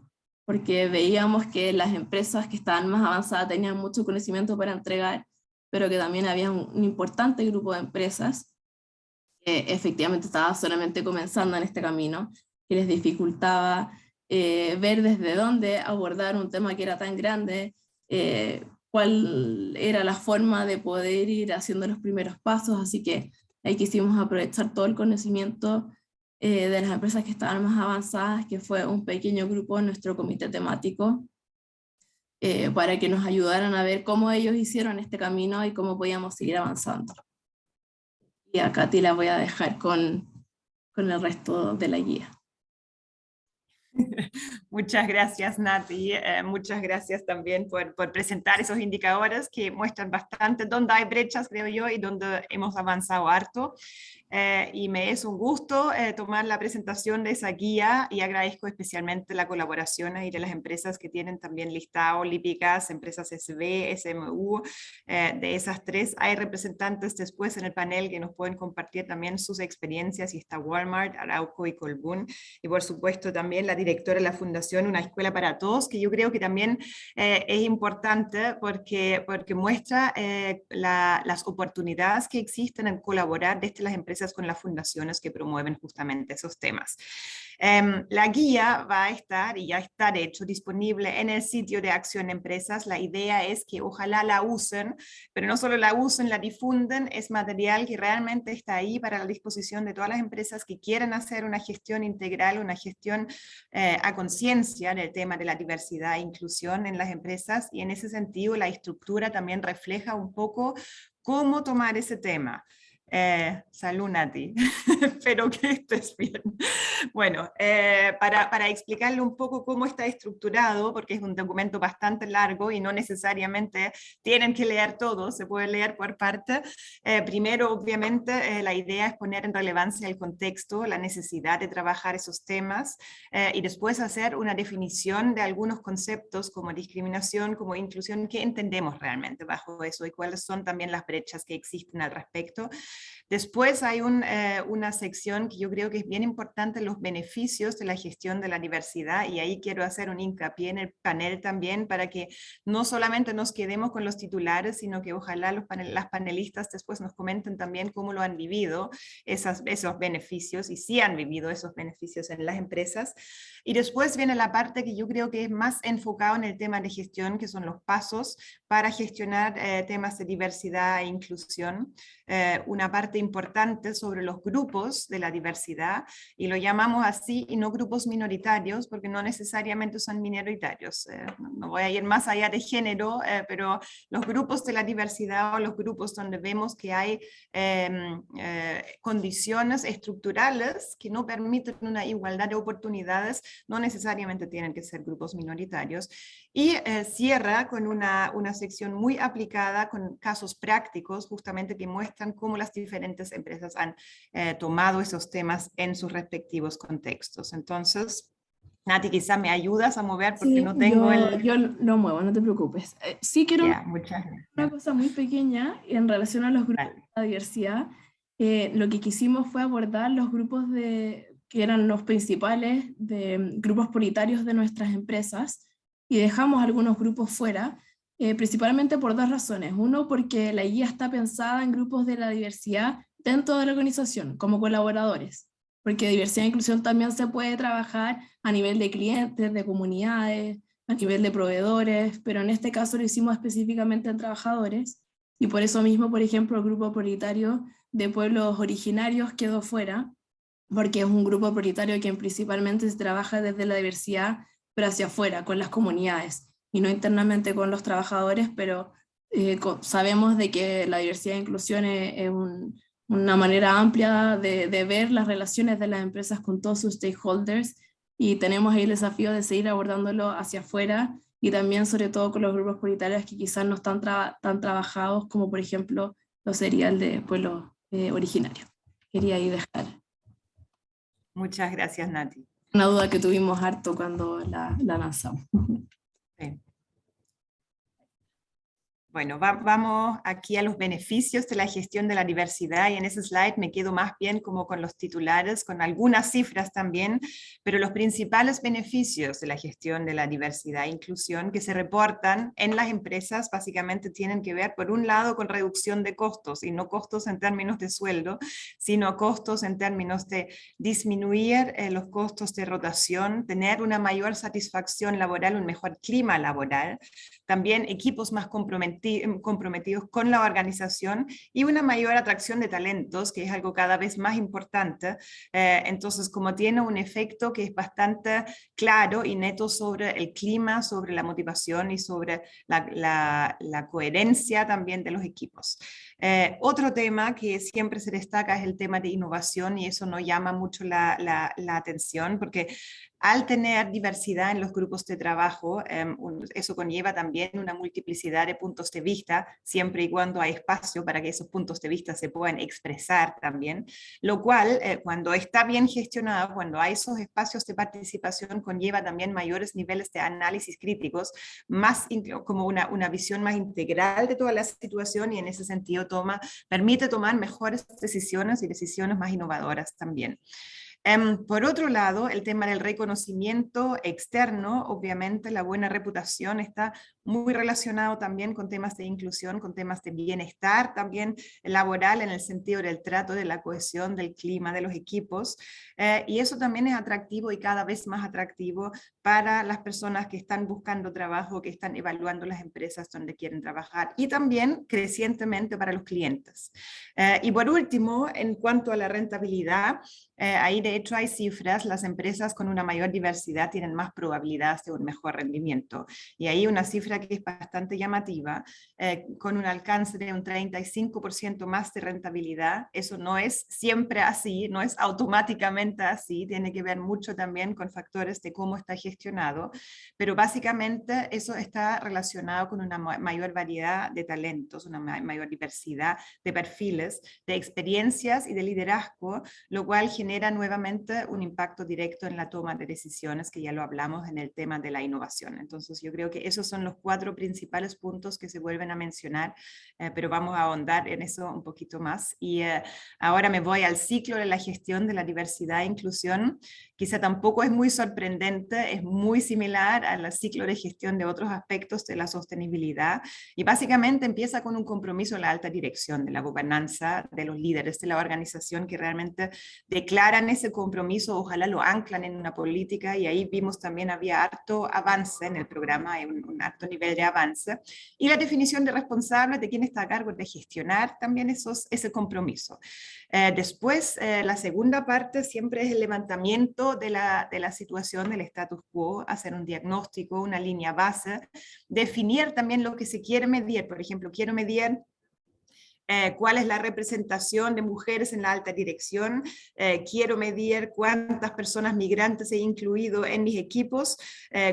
porque veíamos que las empresas que estaban más avanzadas tenían mucho conocimiento para entregar, pero que también había un importante grupo de empresas que efectivamente estaba solamente comenzando en este camino, que les dificultaba ver desde dónde abordar un tema que era tan grande, cuál era la forma de poder ir haciendo los primeros pasos, así que ahí quisimos aprovechar todo el conocimiento de las empresas que estaban más avanzadas, que fue un pequeño grupo en nuestro comité temático, para que nos ayudaran a ver cómo ellos hicieron este camino y cómo podíamos seguir avanzando. Y a Katy la voy a dejar con el resto de la guía. Muchas gracias, Nati. Muchas gracias también por presentar esos indicadores que muestran bastante dónde hay brechas, creo yo, y dónde hemos avanzado harto. Y me es un gusto tomar la presentación de esa guía y agradezco especialmente la colaboración ahí de las empresas que tienen también listado Lípicas, empresas SB, SMU, de esas 3. Hay representantes después en el panel que nos pueden compartir también sus experiencias, y está Walmart, Arauco y Colbún, y por supuesto también la directora de la Fundación Una Escuela para Todos, que yo creo que también es importante porque muestra las oportunidades que existen en colaborar desde las empresas con las fundaciones que promueven justamente esos temas. La guía va a estar, y ya está de hecho, disponible en el sitio de Acción Empresas. La idea es que ojalá la usen, pero no solo la usen, la difunden. Es material que realmente está ahí para la disposición de todas las empresas que quieren hacer una gestión integral, una gestión a conciencia del tema de la diversidad e inclusión en las empresas, y en ese sentido la estructura también refleja un poco cómo tomar ese tema. Salud, Nati. Espero que estés bien. Bueno, para explicarle un poco cómo está estructurado, porque es un documento bastante largo y no necesariamente tienen que leer todo, se puede leer por parte. Primero, obviamente, la idea es poner en relevancia el contexto, la necesidad de trabajar esos temas, y después hacer una definición de algunos conceptos como discriminación, como inclusión, que entendemos realmente bajo eso y cuáles son también las brechas que existen al respecto. Después hay una sección que yo creo que es bien importante, los beneficios de la gestión de la diversidad, y ahí quiero hacer un hincapié en el panel también para que no solamente nos quedemos con los titulares, sino que ojalá las panelistas después nos comenten también cómo lo han vivido esos beneficios, y si han vivido esos beneficios en las empresas. Y después viene la parte que yo creo que es más enfocado en el tema de gestión, que son los pasos para gestionar temas de diversidad e inclusión. Una parte importante sobre los grupos de la diversidad, y lo llamamos así, y no grupos minoritarios, porque no necesariamente son minoritarios. No voy a ir más allá de género, pero los grupos de la diversidad, o los grupos donde vemos que hay condiciones estructurales que no permiten una igualdad de oportunidades, no necesariamente tienen que ser grupos minoritarios. Y cierra con una sección muy aplicada, con casos prácticos justamente que muestran cómo las diferentes empresas han tomado esos temas en sus respectivos contextos. Entonces, Nati, quizá me ayudas a mover porque Sí, no tengo yo lo muevo, no te preocupes. Sí quiero muchas gracias. una cosa muy pequeña en relación a los grupos de la diversidad. Lo que quisimos fue abordar los grupos que eran los principales de grupos prioritarios de nuestras empresas, y dejamos algunos grupos fuera, principalmente por dos razones. Uno, porque la guía está pensada en grupos de la diversidad dentro de la organización, como colaboradores, porque diversidad e inclusión también se puede trabajar a nivel de clientes, de comunidades, a nivel de proveedores, pero en este caso lo hicimos específicamente en trabajadores, y por eso mismo, por ejemplo, el grupo prioritario de pueblos originarios quedó fuera, porque es un grupo prioritario que principalmente se trabaja desde la diversidad, pero hacia afuera, con las comunidades, y no internamente con los trabajadores, pero sabemos de que la diversidad e inclusión es una manera amplia de ver las relaciones de las empresas con todos sus stakeholders, y tenemos ahí el desafío de seguir abordándolo hacia afuera, y también sobre todo con los grupos prioritarios que quizás no están tan trabajados como por ejemplo lo sería el de pueblo originario. Quería ahí dejar Muchas gracias, Nati. una duda que tuvimos harto cuando la lanzamos. Sí. Bueno, vamos aquí a los beneficios de la gestión de la diversidad, y en ese slide me quedo más bien como con los titulares, con algunas cifras también, pero los principales beneficios de la gestión de la diversidad e inclusión que se reportan en las empresas básicamente tienen que ver, por un lado, con reducción de costos, y no costos en términos de sueldo, sino costos en términos de disminuir los costos de rotación, tener una mayor satisfacción laboral, un mejor clima laboral, también equipos más comprometidos con la organización y una mayor atracción de talentos, que es algo cada vez más importante. Entonces, como tiene un efecto que es bastante claro y neto sobre el clima, sobre la motivación y sobre la coherencia también de los equipos. Otro tema que siempre se destaca es el tema de innovación, y eso no llama mucho la atención, porque al tener diversidad en los grupos de trabajo, eso conlleva también una multiplicidad de puntos de vista, siempre y cuando hay espacio para que esos puntos de vista se puedan expresar también, lo cual, cuando está bien gestionado, cuando hay esos espacios de participación, conlleva también mayores niveles de análisis críticos, más como una visión más integral de toda la situación, y en ese sentido permite tomar mejores decisiones y decisiones más innovadoras también. Por otro lado, el tema del reconocimiento externo, obviamente la buena reputación está muy relacionado también con temas de inclusión, con temas de bienestar también laboral, en el sentido del trato, de la cohesión, del clima, de los equipos, y eso también es atractivo y cada vez más atractivo para las personas que están buscando trabajo, que están evaluando las empresas donde quieren trabajar, y también crecientemente para los clientes. Y por último, en cuanto a la rentabilidad, ahí de hecho hay cifras, las empresas con una mayor diversidad tienen más probabilidades de un mejor rendimiento, y ahí una cifra que es bastante llamativa, con un alcance de un 35% más de rentabilidad. Eso no es siempre así, no es automáticamente así, tiene que ver mucho también con factores de cómo está gestionado, pero básicamente eso está relacionado con una mayor variedad de talentos, una mayor diversidad de perfiles, de experiencias y de liderazgo, lo cual genera nuevamente un impacto directo en la toma de decisiones, que ya lo hablamos en el tema de la innovación. Entonces yo creo que esos son los 4 principales puntos que se vuelven a mencionar, pero vamos a ahondar en eso un poquito más. Y ahora me voy al ciclo de la gestión de la diversidad e inclusión. Quizá tampoco es muy sorprendente, es muy similar al ciclo de gestión de otros aspectos de la sostenibilidad, y básicamente empieza con un compromiso de la alta dirección, de la gobernanza, de los líderes de la organización, que realmente declaran ese compromiso, ojalá lo anclan en una política, y ahí vimos también había harto avance en el programa, hay un alto nivel de avance, y la definición de responsable, de quién está a cargo de gestionar también ese compromiso. Después, la segunda parte siempre es el levantamiento de la situación, del status quo, hacer un diagnóstico, una línea base, definir también lo que se quiere medir. Por ejemplo, quiero medir cuál es la representación de mujeres en la alta dirección, quiero medir cuántas personas migrantes he incluido en mis equipos,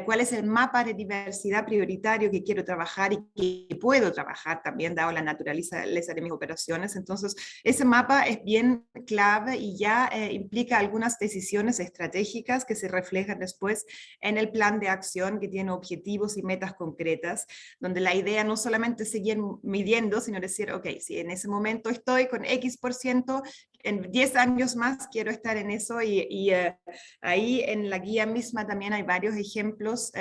cuál es el mapa de diversidad prioritario que quiero trabajar y que puedo trabajar también, dado la naturaleza de mis operaciones. Entonces, ese mapa es bien clave y ya implica algunas decisiones estratégicas que se reflejan después en el plan de acción, que tiene objetivos y metas concretas, donde la idea no solamente es seguir midiendo, sino decir, ok, si en ese momento estoy con X%, en 10 años más quiero estar en eso, y ahí en la guía misma también hay varios ejemplos.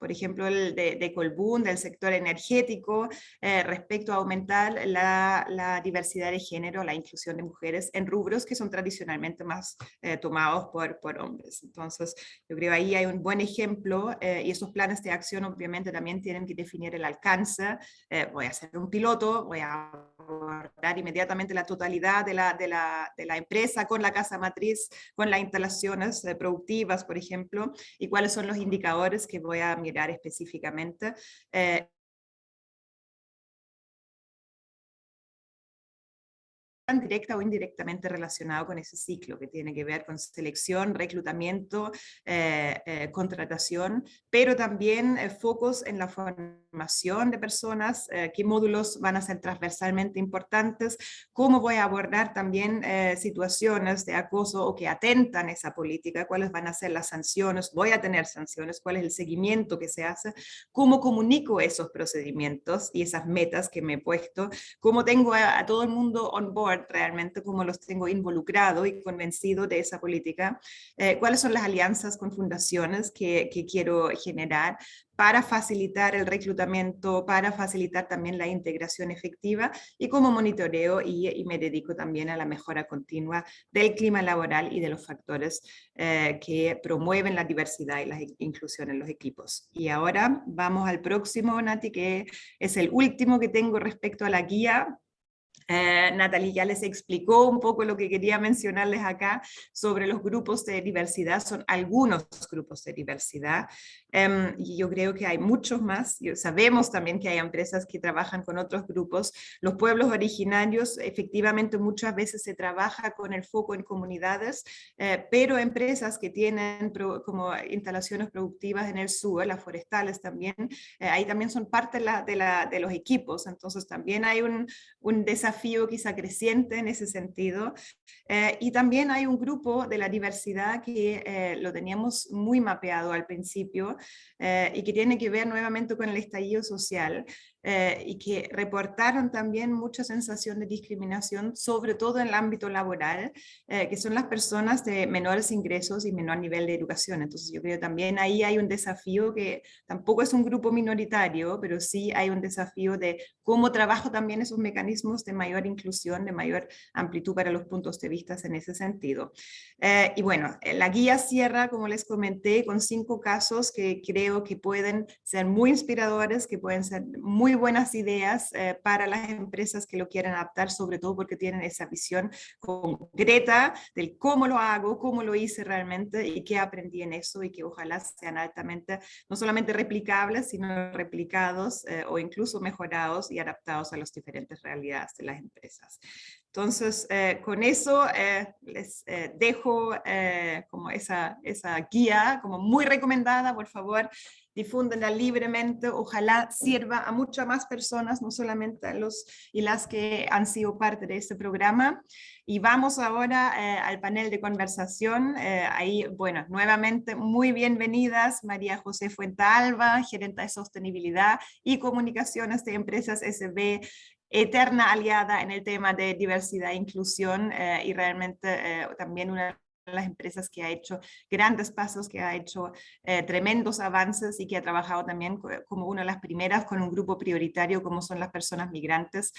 por ejemplo el de Colbún, del sector energético, respecto a aumentar la diversidad de género, la inclusión de mujeres en rubros que son tradicionalmente más tomados por hombres. Entonces, yo creo ahí hay un buen ejemplo, y esos planes de acción obviamente también tienen que definir el alcance. Voy a hacer un piloto, voy a abordar inmediatamente la totalidad de la empresa con la casa matriz, con las instalaciones productivas, por ejemplo, y cuáles son los indicadores que voy a mirar específicamente. Directa o indirectamente relacionado con ese ciclo que tiene que ver con selección, reclutamiento, contratación, pero también focos en la formación de personas, qué módulos van a ser transversalmente importantes, cómo voy a abordar también situaciones de acoso o que atentan esa política, cuáles van a ser las sanciones, voy a tener sanciones, cuál es el seguimiento que se hace, cómo comunico esos procedimientos y esas metas que me he puesto, cómo tengo a todo el mundo on board realmente, cómo los tengo involucrado y convencido de esa política, cuáles son las alianzas con fundaciones que quiero generar para facilitar el reclutamiento, para facilitar también la integración efectiva, y cómo monitoreo y me dedico también a la mejora continua del clima laboral y de los factores que promueven la diversidad y la inclusión en los equipos. Y ahora vamos al próximo, Nati, que es el último que tengo respecto a la guía. Natalie ya les explicó un poco lo que quería mencionarles acá sobre los grupos de diversidad. Son algunos grupos de diversidad, y yo creo que hay muchos más. Sabemos también que hay empresas que trabajan con otros grupos. Los pueblos originarios, efectivamente, muchas veces se trabaja con el foco en comunidades, pero empresas que tienen como instalaciones productivas en el sur, las forestales también, ahí también son parte de los equipos. Entonces también hay un desafío quizá creciente en ese sentido, y también hay un grupo de la diversidad que lo teníamos muy mapeado al principio, y que tiene que ver nuevamente con el estallido social, y que reportaron también mucha sensación de discriminación, sobre todo en el ámbito laboral, que son las personas de menores ingresos y menor nivel de educación. Entonces yo creo también ahí hay un desafío que tampoco es un grupo minoritario, pero sí hay un desafío de cómo trabajo también esos mecanismos de mayor inclusión, de mayor amplitud para los puntos de vista en ese sentido. Y bueno, la guía cierra, como les comenté, con 5 casos que creo que pueden ser muy inspiradores, que pueden ser muy buenas ideas para las empresas que lo quieren adaptar, sobre todo porque tienen esa visión concreta del cómo lo hago, cómo lo hice realmente y qué aprendí en eso, y que ojalá sean altamente, no solamente replicables, sino replicados o incluso mejorados y adaptados a las diferentes realidades de las empresas. Entonces, con eso les dejo como esa guía como muy recomendada. Por favor, difúndenla libremente, ojalá sirva a muchas más personas, no solamente a los y las que han sido parte de este programa. Y vamos ahora al panel de conversación. Ahí, bueno, nuevamente muy bienvenidas María José Fuentealba, gerente de sostenibilidad y comunicaciones de Empresas SB, eterna aliada en el tema de diversidad e inclusión, y realmente también una de las empresas que ha hecho grandes pasos, que ha hecho tremendos avances y que ha trabajado también como una de las primeras con un grupo prioritario como son las personas migrantes,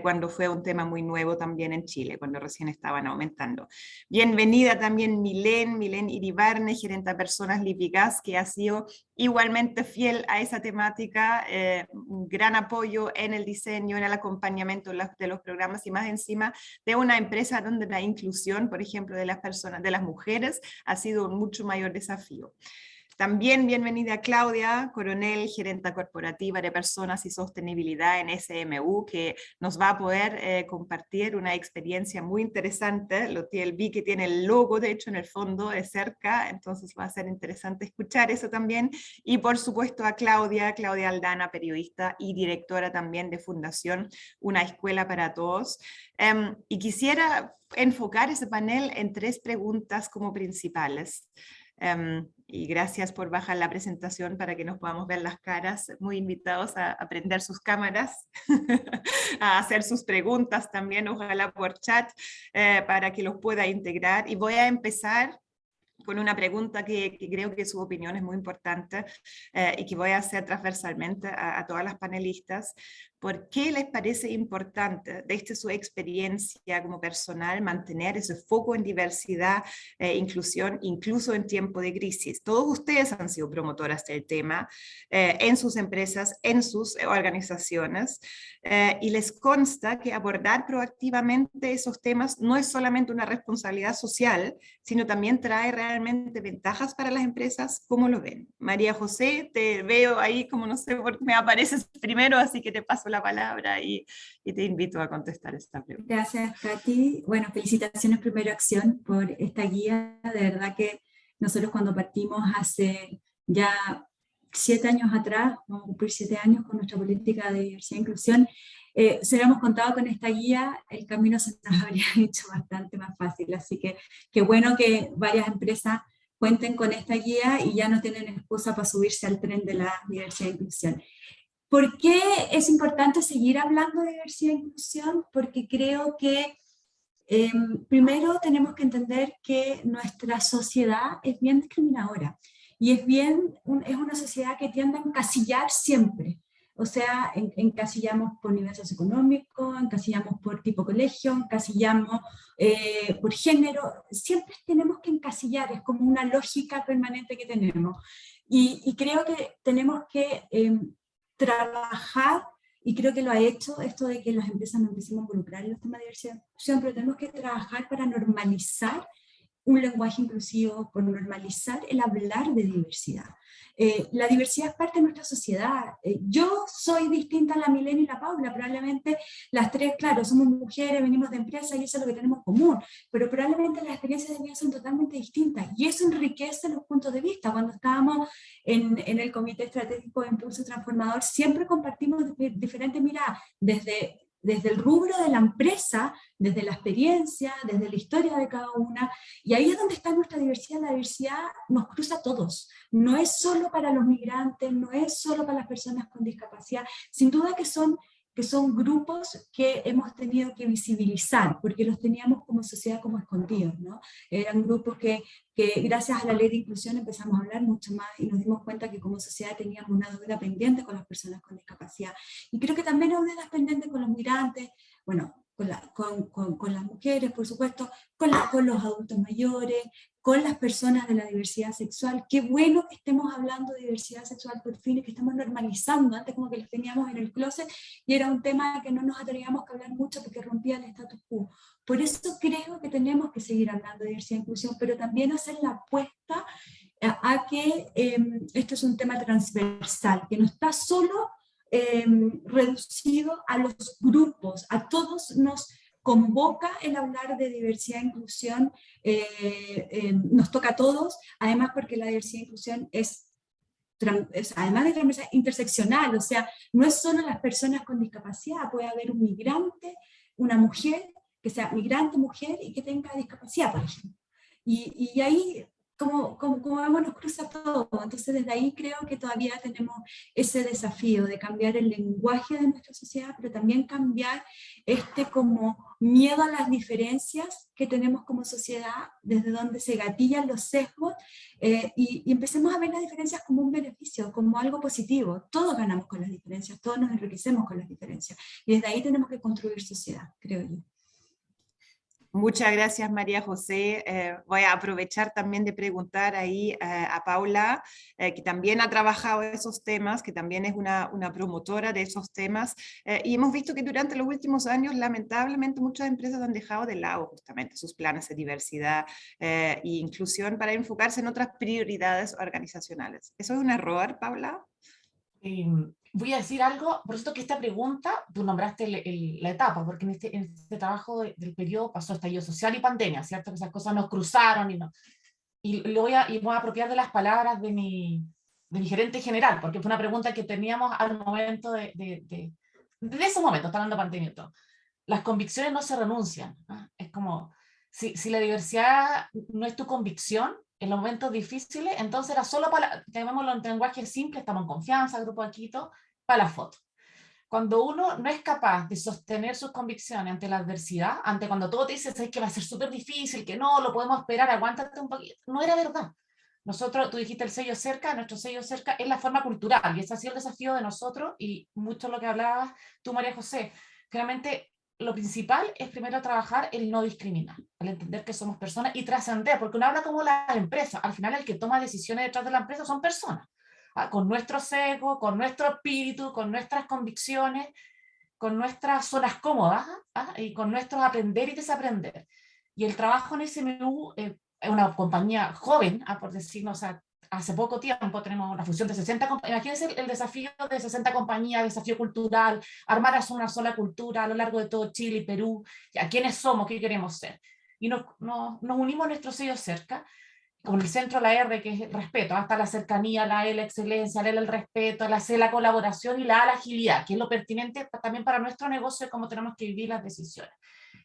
cuando fue un tema muy nuevo también en Chile, cuando recién estaban aumentando. Bienvenida también Milén Iribarne, gerente de personas Lipigas, que ha sido igualmente fiel a esa temática, un gran apoyo en el diseño, en el acompañamiento de los programas, y más encima de una empresa donde la inclusión, por ejemplo, de las personas, de las mujeres, ha sido un mucho mayor desafío. También bienvenida Claudia Coronel, gerenta corporativa de personas y sostenibilidad en SMU, que nos va a poder compartir una experiencia muy interesante. Vi que tiene el logo, de hecho, en el fondo de cerca, entonces va a ser interesante escuchar eso también. Y por supuesto a Claudia Aldana, periodista y directora también de Fundación Una Escuela para Todos. Y quisiera enfocar ese panel en 3 preguntas como principales. Y gracias por bajar la presentación para que nos podamos ver las caras. Muy invitados a prender sus cámaras, a hacer sus preguntas también, ojalá por chat, para que los pueda integrar. Y voy a empezar con una pregunta que creo que su opinión es muy importante y que voy a hacer transversalmente a todas las panelistas. ¿Por qué les parece importante, desde su experiencia como personal, mantener ese foco en diversidad e inclusión, incluso en tiempo de crisis? Todos ustedes han sido promotoras del tema en sus empresas, en sus organizaciones, y les consta que abordar proactivamente esos temas no es solamente una responsabilidad social, sino también trae realmente ventajas para las empresas. ¿Cómo lo ven? María José, te veo ahí como no sé por qué me apareces primero, así que te paso la palabra y te invito a contestar esta pregunta. Gracias, Katy. Bueno, felicitaciones primero Acción por esta guía. De verdad que nosotros cuando partimos hace ya 7 años atrás, vamos a cumplir 7 años con nuestra política de diversidad e inclusión, si hubiéramos contado con esta guía, el camino se nos habría hecho bastante más fácil. Así que qué bueno que varias empresas cuenten con esta guía y ya no tienen excusa para subirse al tren de la diversidad e inclusión. ¿Por qué es importante seguir hablando de diversidad e inclusión? Porque creo que primero tenemos que entender que nuestra sociedad es bien discriminadora y es una sociedad que tiende a encasillar siempre. O sea, encasillamos por nivel socioeconómico, encasillamos por tipo colegio, encasillamos por género. Siempre tenemos que encasillar, es como una lógica permanente que tenemos. Y creo que tenemos que trabajar, y creo que lo ha hecho, esto de que las empresas nos empecemos a involucrar en los temas de diversidad e inclusión, pero tenemos que trabajar para normalizar un lenguaje inclusivo, por normalizar el hablar de diversidad. La diversidad es parte de nuestra sociedad. Yo soy distinta a la Milena y la Paula, probablemente las tres, claro, somos mujeres, venimos de empresas y eso es lo que tenemos común, pero probablemente las experiencias de vida son totalmente distintas y eso enriquece los puntos de vista. Cuando estábamos en el Comité Estratégico de Impulso Transformador, siempre compartimos diferentes miradas, desde el rubro de la empresa, desde la experiencia, desde la historia de cada una, y ahí es donde está nuestra diversidad. La diversidad nos cruza a todos, no es solo para los migrantes, no es solo para las personas con discapacidad, sin duda que son grupos que hemos tenido que visibilizar, porque los teníamos como sociedad como escondidos, ¿no? Eran grupos que gracias a la ley de inclusión empezamos a hablar mucho más y nos dimos cuenta que como sociedad teníamos una deuda pendiente con las personas con discapacidad. Y creo que también hay deudas pendientes con los migrantes, bueno, con las mujeres, por supuesto, con los adultos mayores, con las personas de la diversidad sexual. Qué bueno que estemos hablando de diversidad sexual por fin y que estamos normalizando. Antes como que los teníamos en el closet y era un tema que no nos atrevíamos a hablar mucho porque rompía el status quo. Por eso creo que tenemos que seguir hablando de diversidad e inclusión, pero también hacer la apuesta a que esto es un tema transversal, que no está solo reducido a los grupos, a todos nos convoca el hablar de diversidad e inclusión, nos toca a todos, además porque la diversidad e inclusión es además de transversal, interseccional, o sea, no es solo las personas con discapacidad, puede haber un migrante, una mujer, que sea migrante, mujer y que tenga discapacidad, por ejemplo. Y ahí como vemos, nos cruza todo. Entonces desde ahí creo que todavía tenemos ese desafío de cambiar el lenguaje de nuestra sociedad, pero también cambiar como miedo a las diferencias que tenemos como sociedad, desde donde se gatillan los sesgos, y empecemos a ver las diferencias como un beneficio, como algo positivo. Todos ganamos con las diferencias, todos nos enriquecemos con las diferencias, y desde ahí tenemos que construir sociedad, creo yo. Muchas gracias, María José. Voy a aprovechar también de preguntar ahí a Paula, que también ha trabajado esos temas, que también es una promotora de esos temas, y hemos visto que durante los últimos años, lamentablemente, muchas empresas han dejado de lado justamente sus planes de diversidad e inclusión para enfocarse en otras prioridades organizacionales. ¿Eso es un error, Paula? Voy a decir algo, por eso que esta pregunta, tú nombraste la etapa, porque en este trabajo del periodo pasó estallido social y pandemia, ¿cierto? Que esas cosas nos cruzaron y voy a apropiar de las palabras de mi gerente general, porque fue una pregunta que teníamos al momento de ese momento, está hablando de pandemia y todo. Las convicciones no se renuncian, ¿no? Es como, si la diversidad no es tu convicción, en los momentos difíciles, entonces era solo para, llamémoslo en lenguaje simple, estamos en confianza, grupo de Quito, para la foto. cuando uno no es capaz de sostener sus convicciones ante la adversidad, ante cuando todo te dice que va a ser súper difícil, que no, lo podemos esperar, aguántate un poquito, no era verdad. Nosotros, tú dijiste el sello cerca, nuestro sello cerca es la forma cultural, y ese ha sido el desafío de nosotros, y mucho lo que hablabas tú, María José. Realmente lo principal es primero trabajar el no discriminar, el entender que somos personas y trascender, porque uno habla como la empresa, al final el que toma decisiones detrás de la empresa son personas, con nuestro sesgo, con nuestro espíritu, con nuestras convicciones, con nuestras zonas cómodas, y con nuestros aprender y desaprender. Y el trabajo en SMU es una compañía joven, por decirlo, o sea, hace poco tiempo tenemos una fusión de 60 compañías. Imagínense el desafío de 60 compañías, desafío cultural, armar una sola cultura a lo largo de todo Chile y Perú, ya, quiénes somos, qué queremos ser. Y nos unimos a nuestro sello cerca, con el centro, la R, que es el respeto, hasta la cercanía, la E, la excelencia, la L, el respeto, la C, la colaboración, y la A, la agilidad, que es lo pertinente también para nuestro negocio y cómo tenemos que vivir las decisiones.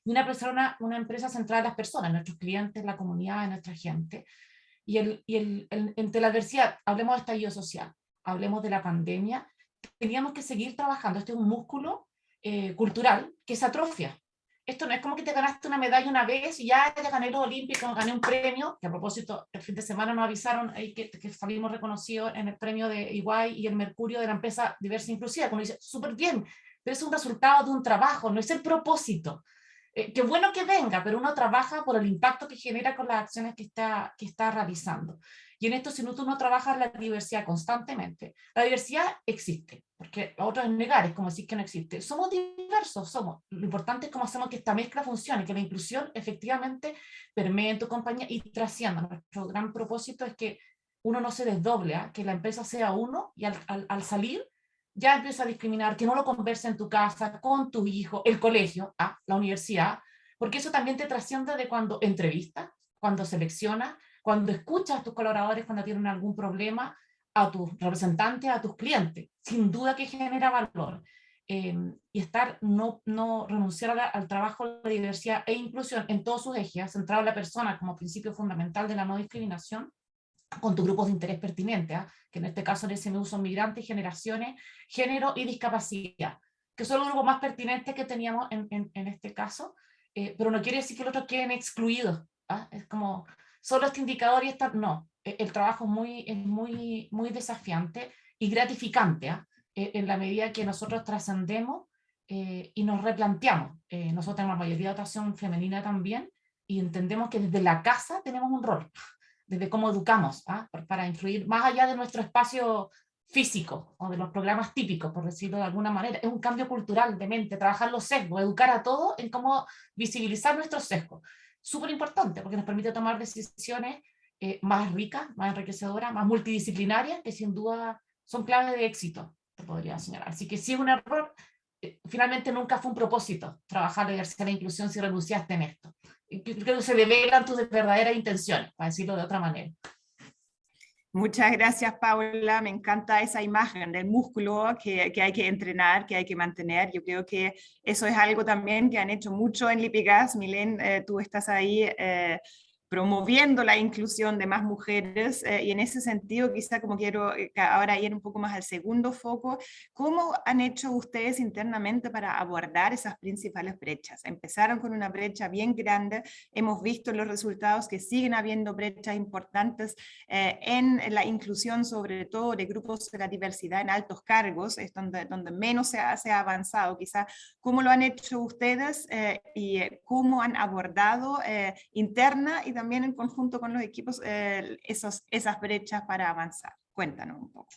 Y una empresa centrada en las personas, nuestros clientes, la comunidad, nuestra gente. Y entre la adversidad, hablemos de estallido social, hablemos de la pandemia, teníamos que seguir trabajando. Este es un músculo cultural que se atrofia. Esto no es como que te ganaste una medalla una vez y ya gané los olímpicos, gané un premio, que a propósito, el fin de semana nos avisaron ahí que salimos reconocidos en el premio de Iguay y el Mercurio de la empresa Diversa e Inclusiva, como dice, súper bien, pero es un resultado de un trabajo, no es el propósito. Qué bueno que venga, pero uno trabaja por el impacto que genera con las acciones que está realizando. Y en esto, si uno trabaja la diversidad constantemente, la diversidad existe, porque lo otro es negar, es como decir que no existe. Somos diversos, somos. Lo importante es cómo hacemos que esta mezcla funcione, que la inclusión efectivamente permee en tu compañía y trascienda. Nuestro gran propósito es que uno no se desdoble, que la empresa sea uno, y al salir ya empieza a discriminar, que no lo conversa en tu casa, con tu hijo, el colegio, la universidad, porque eso también te trasciende de cuando entrevistas, cuando seleccionas, cuando escuchas a tus colaboradores cuando tienen algún problema, a tus representantes, a tus clientes. Sin duda que genera valor. Y no renunciar al trabajo de diversidad e inclusión en todos sus ejes, centrado en la persona como principio fundamental de la no discriminación, con tus grupos de interés pertinentes, que en este caso en SMU son migrantes, generaciones, género y discapacidad, que son los grupos más pertinentes que teníamos en este caso, pero no quiere decir que los otros queden excluidos. Es como, solo este indicador y esta, no. El trabajo es muy desafiante y gratificante, en la medida que nosotros trascendemos y nos replanteamos. Nosotros tenemos la mayoría de dotación femenina también, y entendemos que desde la casa tenemos un rol, desde cómo educamos, para influir más allá de nuestro espacio físico o de los programas típicos, por decirlo de alguna manera. Es un cambio cultural de mente, trabajar los sesgos, educar a todos en cómo visibilizar nuestros sesgos. Súper importante, porque nos permite tomar decisiones más ricas, más enriquecedoras, más multidisciplinarias, que sin duda son clave de éxito, te podría señalar. Así que sí es un error, finalmente nunca fue un propósito trabajar la diversidad e la inclusión si renunciaste en esto. Creo que se develan tus verdaderas intenciones, para decirlo de otra manera. Muchas gracias, Paula. Me encanta esa imagen del músculo que hay que entrenar, que hay que mantener. Yo creo que eso es algo también que han hecho mucho en Lipigas. Milén, tú estás ahí promoviendo la inclusión de más mujeres, y en ese sentido quizá como quiero ahora ir un poco más al segundo foco, ¿cómo han hecho ustedes internamente para abordar esas principales brechas? Empezaron con una brecha bien grande, hemos visto en los resultados que siguen habiendo brechas importantes en la inclusión, sobre todo de grupos de la diversidad en altos cargos, es donde menos se ha avanzado. Quizá, ¿cómo lo han hecho ustedes y cómo han abordado interna y también en conjunto con los equipos esas brechas para avanzar? Cuéntanos un poco.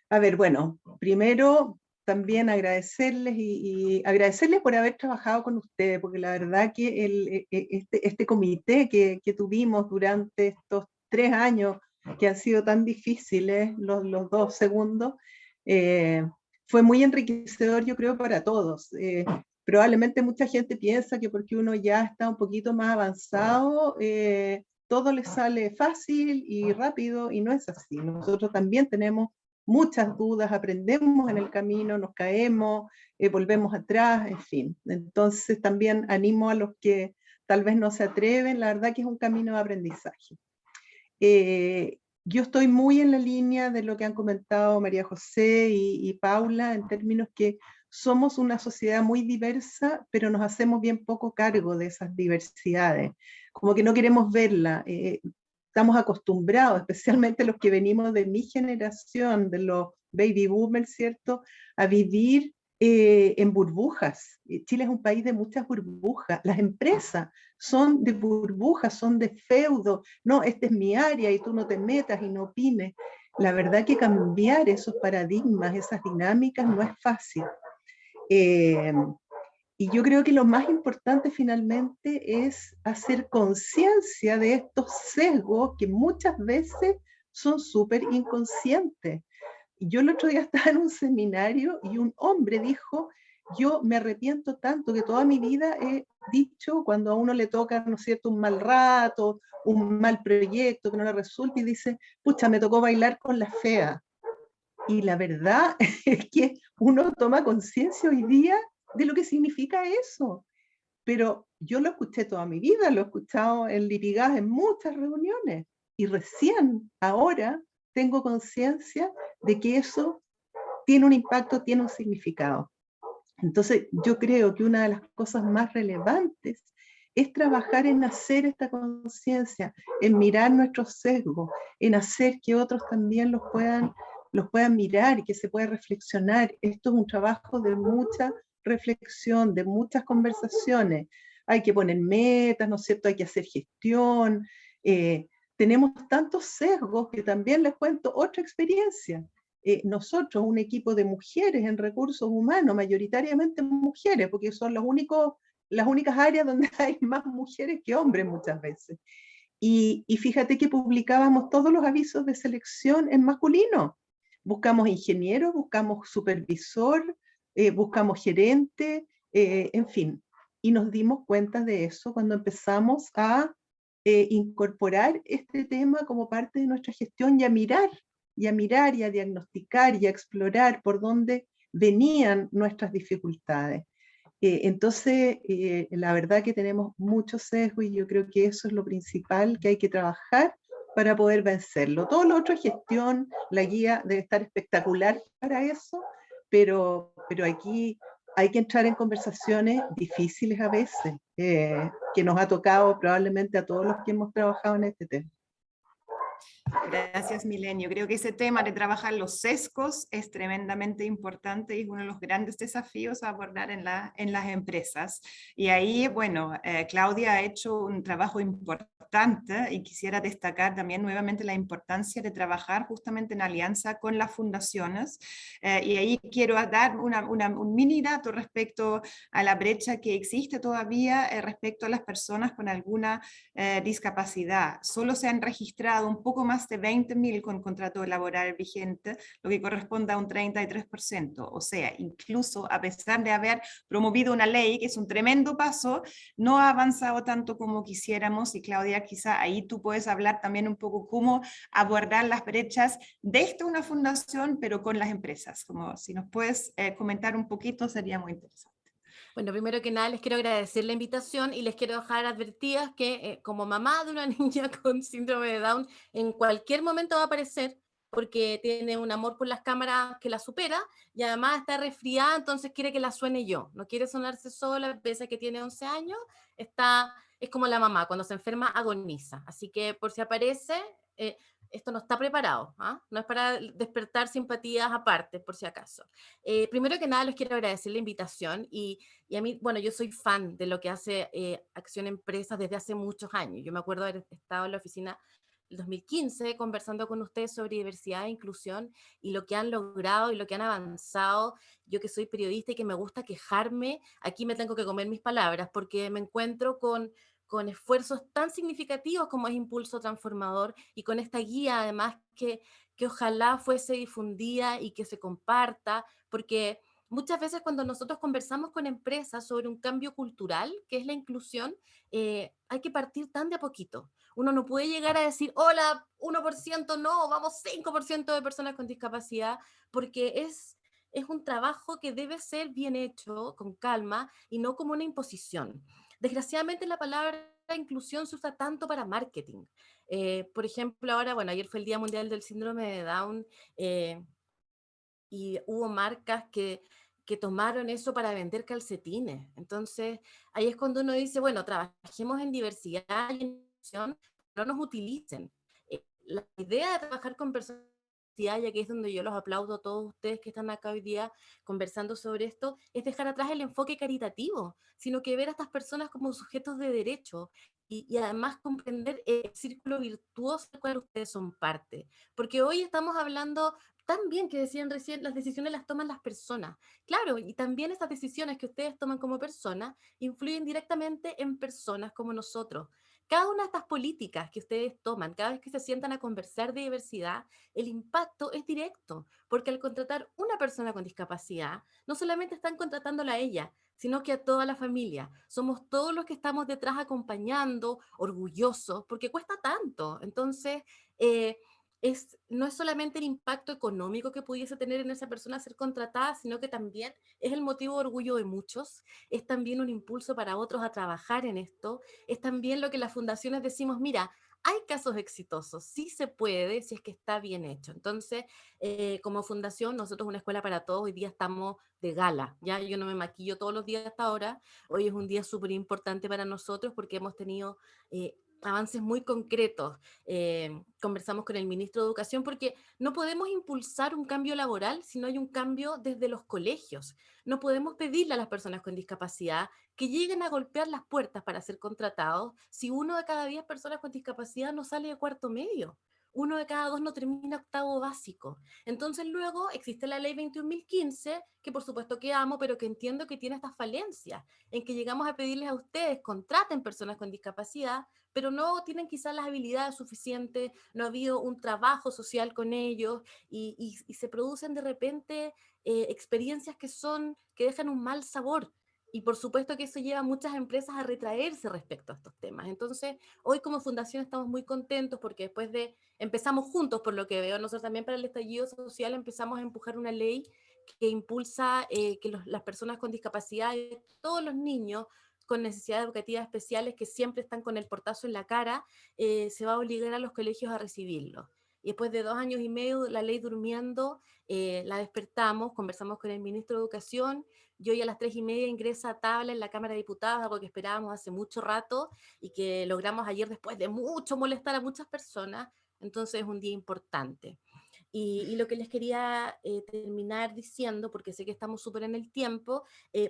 A ver, bueno, primero también agradecerles y agradecerles por haber trabajado con ustedes, porque la verdad que este comité que tuvimos durante estos 3 años, que han sido tan difíciles, los 2 segundos, fue muy enriquecedor, yo creo, para todos. Probablemente mucha gente piensa que porque uno ya está un poquito más avanzado, todo les sale fácil y rápido, y no es así. Nosotros también tenemos muchas dudas, aprendemos en el camino, nos caemos, volvemos atrás, en fin. Entonces también animo a los que tal vez no se atreven, la verdad que es un camino de aprendizaje. yo estoy muy en la línea de lo que han comentado María José y Paula, en términos que somos una sociedad muy diversa, pero nos hacemos bien poco cargo de esas diversidades, como que no queremos verla. Estamos acostumbrados, especialmente los que venimos de mi generación, de los baby boomers, ¿cierto?, a vivir en burbujas. Chile es un país de muchas burbujas. Las empresas son de burbujas, son de feudo. No, esta es mi área y tú no te metas y no opines. La verdad que cambiar esos paradigmas, esas dinámicas, no es fácil. Y yo creo que lo más importante finalmente es hacer conciencia de estos sesgos que muchas veces son súper inconscientes. Yo el otro día estaba en un seminario y un hombre dijo, yo me arrepiento tanto que toda mi vida he dicho cuando a uno le toca, ¿no es cierto?, un mal rato, un mal proyecto que no le resulta y dice, pucha, me tocó bailar con la fea. Y la verdad es que uno toma conciencia hoy día de lo que significa eso. Pero yo lo escuché toda mi vida, lo he escuchado en Lipigás en muchas reuniones. Y recién ahora tengo conciencia de que eso tiene un impacto, tiene un significado. Entonces, yo creo que una de las cosas más relevantes es trabajar en hacer esta conciencia, en mirar nuestros sesgos, en hacer que otros también los puedan mirar y que se pueda reflexionar. Esto es un trabajo de mucha reflexión, de muchas conversaciones. Hay que poner metas, ¿no es cierto? Hay que hacer gestión. Tenemos tantos sesgos que también les cuento otra experiencia. Nosotros, un equipo de mujeres en recursos humanos, mayoritariamente mujeres, porque son las únicas áreas donde hay más mujeres que hombres muchas veces. Y fíjate que publicábamos todos los avisos de selección en masculino. Buscamos ingeniero, buscamos supervisor, buscamos gerente, en fin. Y nos dimos cuenta de eso cuando empezamos a incorporar este tema como parte de nuestra gestión y a mirar y a diagnosticar y a explorar por dónde venían nuestras dificultades. Entonces, la verdad que tenemos mucho sesgo y yo creo que eso es lo principal que hay que trabajar para poder vencerlo. Todo lo otro es gestión, la guía debe estar espectacular para eso, pero aquí hay que entrar en conversaciones difíciles a veces, que nos ha tocado probablemente a todos los que hemos trabajado en este tema. Gracias, Milenio. Creo que ese tema de trabajar los sesgos es tremendamente importante y es uno de los grandes desafíos a abordar en las empresas. Y ahí, bueno, Claudia ha hecho un trabajo importante y quisiera destacar también nuevamente la importancia de trabajar justamente en alianza con las fundaciones. Y ahí quiero dar un mini dato respecto a la brecha que existe todavía respecto a las personas con alguna discapacidad. Solo se han registrado un poco más de 20.000 con contrato laboral vigente, lo que corresponde a un 33%. O sea, incluso a pesar de haber promovido una ley, que es un tremendo paso, no ha avanzado tanto como quisiéramos. Y Claudia, quizá ahí tú puedes hablar también un poco cómo abordar las brechas desde una fundación, pero con las empresas. Como si nos puedes comentar un poquito, sería muy interesante. Bueno, primero que nada les quiero agradecer la invitación y les quiero dejar advertidas que como mamá de una niña con síndrome de Down, en cualquier momento va a aparecer porque tiene un amor por las cámaras que la supera y además está resfriada, entonces quiere que la suene yo. No quiere sonarse sola, pese a que tiene 11 años, es como la mamá, cuando se enferma agoniza. Así que por si aparece, esto no está preparado, ¿ah? No es para despertar simpatías aparte, por si acaso. Primero que nada les quiero agradecer la invitación y a mí, bueno, yo soy fan de lo que hace Acción Empresas desde hace muchos años. Yo me acuerdo haber estado en la oficina el 2015 conversando con ustedes sobre diversidad e inclusión y lo que han logrado y lo que han avanzado. Yo que soy periodista y que me gusta quejarme, aquí me tengo que comer mis palabras porque me encuentro con esfuerzos tan significativos como es Impulso Transformador y con esta guía además que ojalá fuese difundida y que se comparta, porque muchas veces cuando nosotros conversamos con empresas sobre un cambio cultural, que es la inclusión, hay que partir tan de a poquito. Uno no puede llegar a decir, hola, 1%, no, vamos 5% de personas con discapacidad, porque es un trabajo que debe ser bien hecho, con calma, y no como una imposición. Desgraciadamente la palabra inclusión se usa tanto para marketing. Por ejemplo, ahora, bueno, ayer fue el Día Mundial del Síndrome de Down, y hubo marcas que tomaron eso para vender calcetines. Entonces, ahí es cuando uno dice, bueno, trabajemos en diversidad y en inclusión, no nos utilicen. La idea de trabajar con personas, y aquí es donde yo los aplaudo a todos ustedes que están acá hoy día conversando sobre esto, es dejar atrás el enfoque caritativo, sino que ver a estas personas como sujetos de derecho y además comprender el círculo virtuoso del cual ustedes son parte. Porque hoy estamos hablando también, que decían recién, las decisiones las toman las personas. Claro, y también estas decisiones que ustedes toman como personas influyen directamente en personas como nosotros. Cada una de estas políticas que ustedes toman, cada vez que se sientan a conversar de diversidad, el impacto es directo, porque al contratar una persona con discapacidad, no solamente están contratándola a ella, sino que a toda la familia. Somos todos los que estamos detrás acompañando, orgullosos, porque cuesta tanto. Entonces, eh, no es solamente el impacto económico que pudiese tener en esa persona ser contratada, sino que también es el motivo de orgullo de muchos, es también un impulso para otros a trabajar en esto, es también lo que las fundaciones decimos, mira, hay casos exitosos, sí se puede si es que está bien hecho. Entonces, como fundación, nosotros una escuela para todos, hoy día estamos de gala, ya yo no me maquillo todos los días hasta ahora, hoy es un día súper importante para nosotros porque hemos tenido avances muy concretos. Conversamos con el ministro de Educación porque no podemos impulsar un cambio laboral si no hay un cambio desde los colegios. No podemos pedirle a las personas con discapacidad que lleguen a golpear las puertas para ser contratados si 1 de cada 10 personas con discapacidad no sale de cuarto medio. 1 de cada 2 no termina octavo básico. Entonces luego existe la ley 21.015, que por supuesto que amo, pero que entiendo que tiene estas falencias, en que llegamos a pedirles a ustedes, contraten personas con discapacidad, pero no tienen quizás las habilidades suficientes, no ha habido un trabajo social con ellos, y se producen de repente experiencias que dejan un mal sabor. Y por supuesto que eso lleva a muchas empresas a retraerse respecto a estos temas. Entonces, hoy como fundación estamos muy contentos porque empezamos juntos, por lo que veo, nosotros también para el estallido social empezamos a empujar una ley que impulsa que las personas con discapacidad, todos los niños con necesidades educativas especiales que siempre están con el portazo en la cara, se va a obligar a los colegios a recibirlos. Y después de 2 años y medio, la ley durmiendo, la despertamos, conversamos con el ministro de Educación, y hoy a las 3:30 ingresa a tabla en la Cámara de Diputados, algo que esperábamos hace mucho rato y que logramos ayer después de mucho molestar a muchas personas. Entonces es un día importante. Y lo que les quería terminar diciendo, porque sé que estamos súper en el tiempo,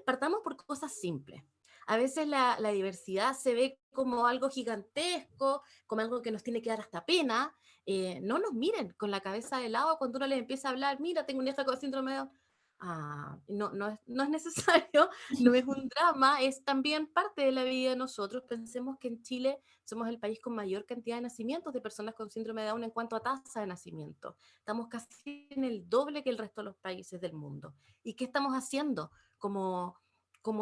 partamos por cosas simples. A veces la diversidad se ve como algo gigantesco, como algo que nos tiene que dar hasta pena. No nos miren con la cabeza de lado cuando uno les empieza a hablar, mira, tengo un hijo con síndrome de Down. No es necesario, no es un drama, es también parte de la vida de nosotros. Pensemos que en Chile somos el país con mayor cantidad de nacimientos de personas con síndrome de Down en cuanto a tasa de nacimiento. Estamos casi en el doble que el resto de los países del mundo. ¿Y qué estamos haciendo como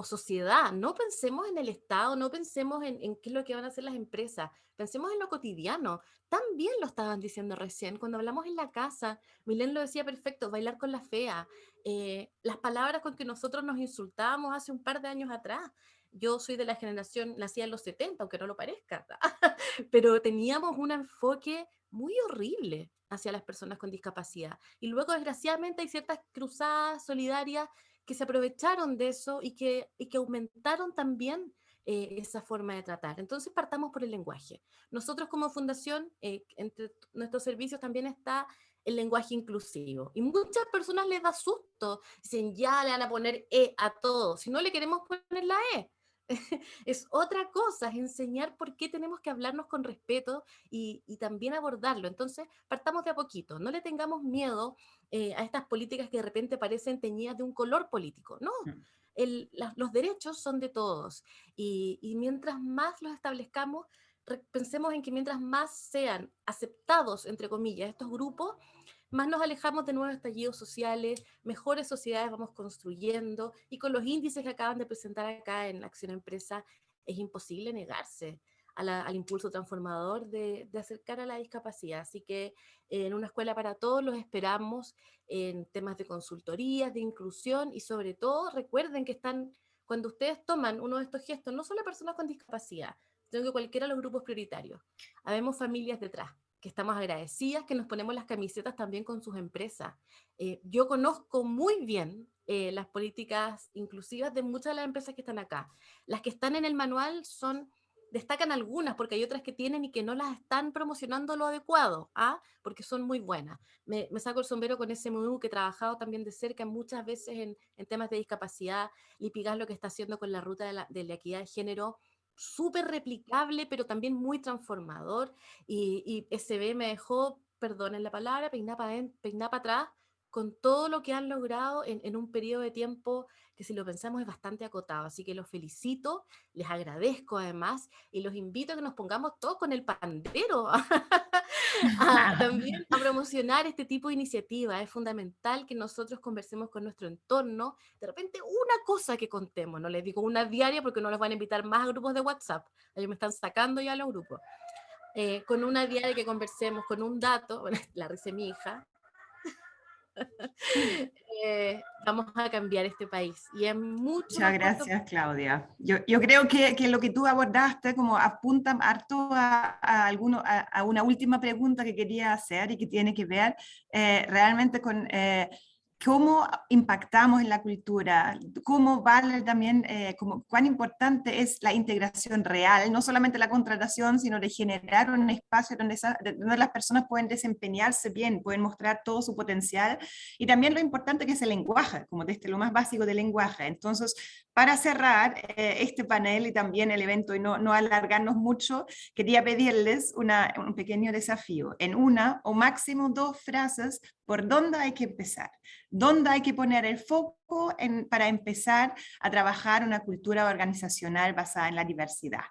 sociedad? No pensemos en el Estado, no pensemos en qué es lo que van a hacer las empresas, pensemos en lo cotidiano. También lo estaban diciendo recién, cuando hablamos en la casa, Milén lo decía perfecto, bailar con la fea, las palabras con que nosotros nos insultábamos hace un par de años atrás. Yo soy de la generación, nací en los 70, aunque no lo parezca, pero teníamos un enfoque muy horrible hacia las personas con discapacidad. Y luego, desgraciadamente, hay ciertas cruzadas solidarias que se aprovecharon de eso y que aumentaron también esa forma de tratar. Entonces, partamos por el lenguaje. Nosotros como fundación, entre nuestros servicios también está el lenguaje inclusivo. Y muchas personas les da susto, dicen, ya le van a poner E a todo, si no le queremos poner la E. Es otra cosa, es enseñar por qué tenemos que hablarnos con respeto y también abordarlo. Entonces, partamos de a poquito, no le tengamos miedo a estas políticas que de repente parecen teñidas de un color político. No, los derechos son de todos y mientras más los establezcamos, pensemos en que mientras más sean aceptados, entre comillas, estos grupos, más nos alejamos de nuevos estallidos sociales, mejores sociedades vamos construyendo, y con los índices que acaban de presentar acá en la Acción Empresa, es imposible negarse al impulso transformador de acercar a la discapacidad. Así que en una escuela para todos los esperamos en temas de consultorías, de inclusión, y sobre todo recuerden que cuando ustedes toman uno de estos gestos, no solo personas con discapacidad, sino que cualquiera de los grupos prioritarios. Habemos familias detrás, que estamos agradecidas, que nos ponemos las camisetas también con sus empresas. Yo conozco muy bien las políticas inclusivas de muchas de las empresas que están acá. Las que están en el manual destacan algunas, porque hay otras que tienen y que no las están promocionando lo adecuado, porque son muy buenas. Me saco el sombrero con SMU, que he trabajado también de cerca muchas veces en temas de discapacidad. Lipigas lo que está haciendo con la ruta de la equidad de género, súper replicable, pero también muy transformador. Y SB me dejó, perdonen la palabra, peinar para atrás, con todo lo que han logrado en un periodo de tiempo que, si lo pensamos, es bastante acotado. Así que los felicito, les agradezco además, y los invito a que nos pongamos todos con el pandero también a promocionar este tipo de iniciativa. Es fundamental que nosotros conversemos con nuestro entorno, de repente una cosa que contemos, no les digo una diaria porque no los van a invitar más a grupos de WhatsApp, ellos me están sacando ya los grupos, con una diaria que conversemos, con un dato, bueno, la risa de mi hija, vamos a cambiar este país, y es mucho Muchas gracias, Claudia. Yo creo que lo que tú abordaste como apunta harto a una última pregunta que quería hacer y que tiene que ver realmente con cómo impactamos en la cultura, cómo vale también, cuán importante es la integración real, no solamente la contratación, sino de generar un espacio donde las personas pueden desempeñarse bien, pueden mostrar todo su potencial, y también lo importante que es el lenguaje, como desde lo más básico del lenguaje. Entonces, para cerrar este panel y también el evento y no alargarnos mucho, quería pedirles un pequeño desafío, en una o máximo 2 frases, por dónde hay que empezar, dónde hay que poner el foco para empezar a trabajar una cultura organizacional basada en la diversidad.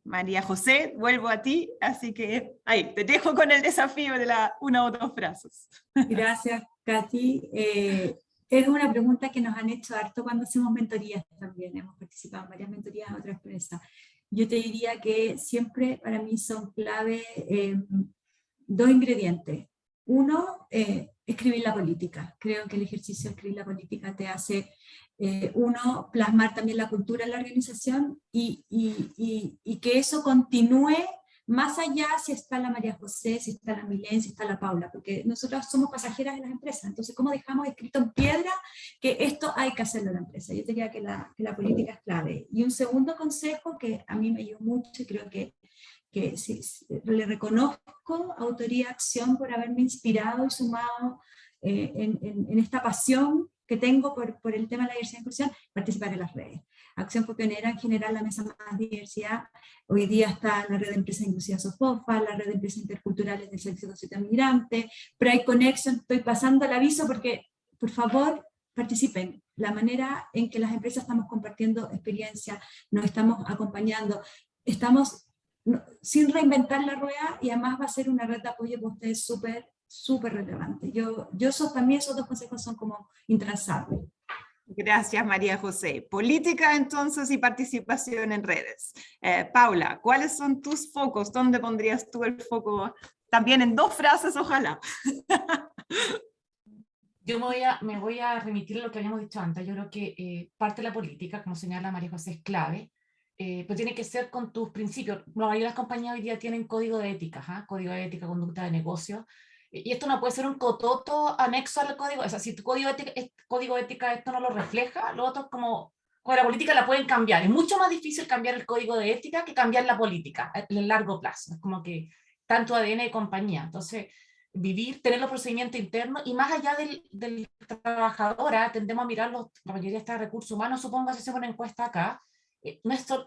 María José, vuelvo a ti, así que ahí, te dejo con el desafío de 1 o 2 frases. Gracias, Katy. Es una pregunta que nos han hecho harto cuando hacemos mentorías también. Hemos participado en varias mentorías de otras empresas. Yo te diría que siempre para mí son clave 2 ingredientes. Uno, escribir la política. Creo que el ejercicio de escribir la política te hace, uno, plasmar también la cultura en la organización y que eso continúe más allá si está la María José, si está la Milén, si está la Paula, porque nosotros somos pasajeras de las empresas. Entonces, ¿cómo dejamos escrito en piedra que esto hay que hacerlo en la empresa? Yo diría que la política es clave. Y un segundo consejo que a mí me ayudó mucho, y creo que sí, le reconozco autoría y acción por haberme inspirado y sumado en esta pasión que tengo por el tema de la diversidad e inclusión, participar en las redes. Acción fue pionera en generar la mesa más diversidad. Hoy día está la red de empresas inclusivas SOFOFA, la red de empresas interculturales del servicio de sociedad migrante, Pride Connection. Estoy pasando el aviso porque, por favor, participen. La manera en que las empresas estamos compartiendo experiencia, nos estamos acompañando, estamos sin reinventar la rueda, y además va a ser una red de apoyo para ustedes súper relevante. También esos 2 consejos son como intransables. Gracias, María José. Política, entonces, y participación en redes. Paula, ¿cuáles son tus focos? ¿Dónde pondrías tú el foco? También en 2 frases, ojalá. Yo me voy a remitir a lo que habíamos dicho antes. Yo creo que parte de la política, como señala María José, es clave, pero tiene que ser con tus principios. La mayoría de las compañías hoy día tienen código de ética, código de ética, conducta de negocio, y esto no puede ser un cototo anexo al código. O sea, si tu código de ética esto no lo refleja, lo otro como la política la pueden cambiar. Es mucho más difícil cambiar el código de ética que cambiar la política en el largo plazo. Es como que tanto ADN de compañía. Entonces, tener los procedimientos internos, y más allá del trabajador, tendemos a mirar la mayoría de recursos humanos. Supongo que se hace una encuesta acá,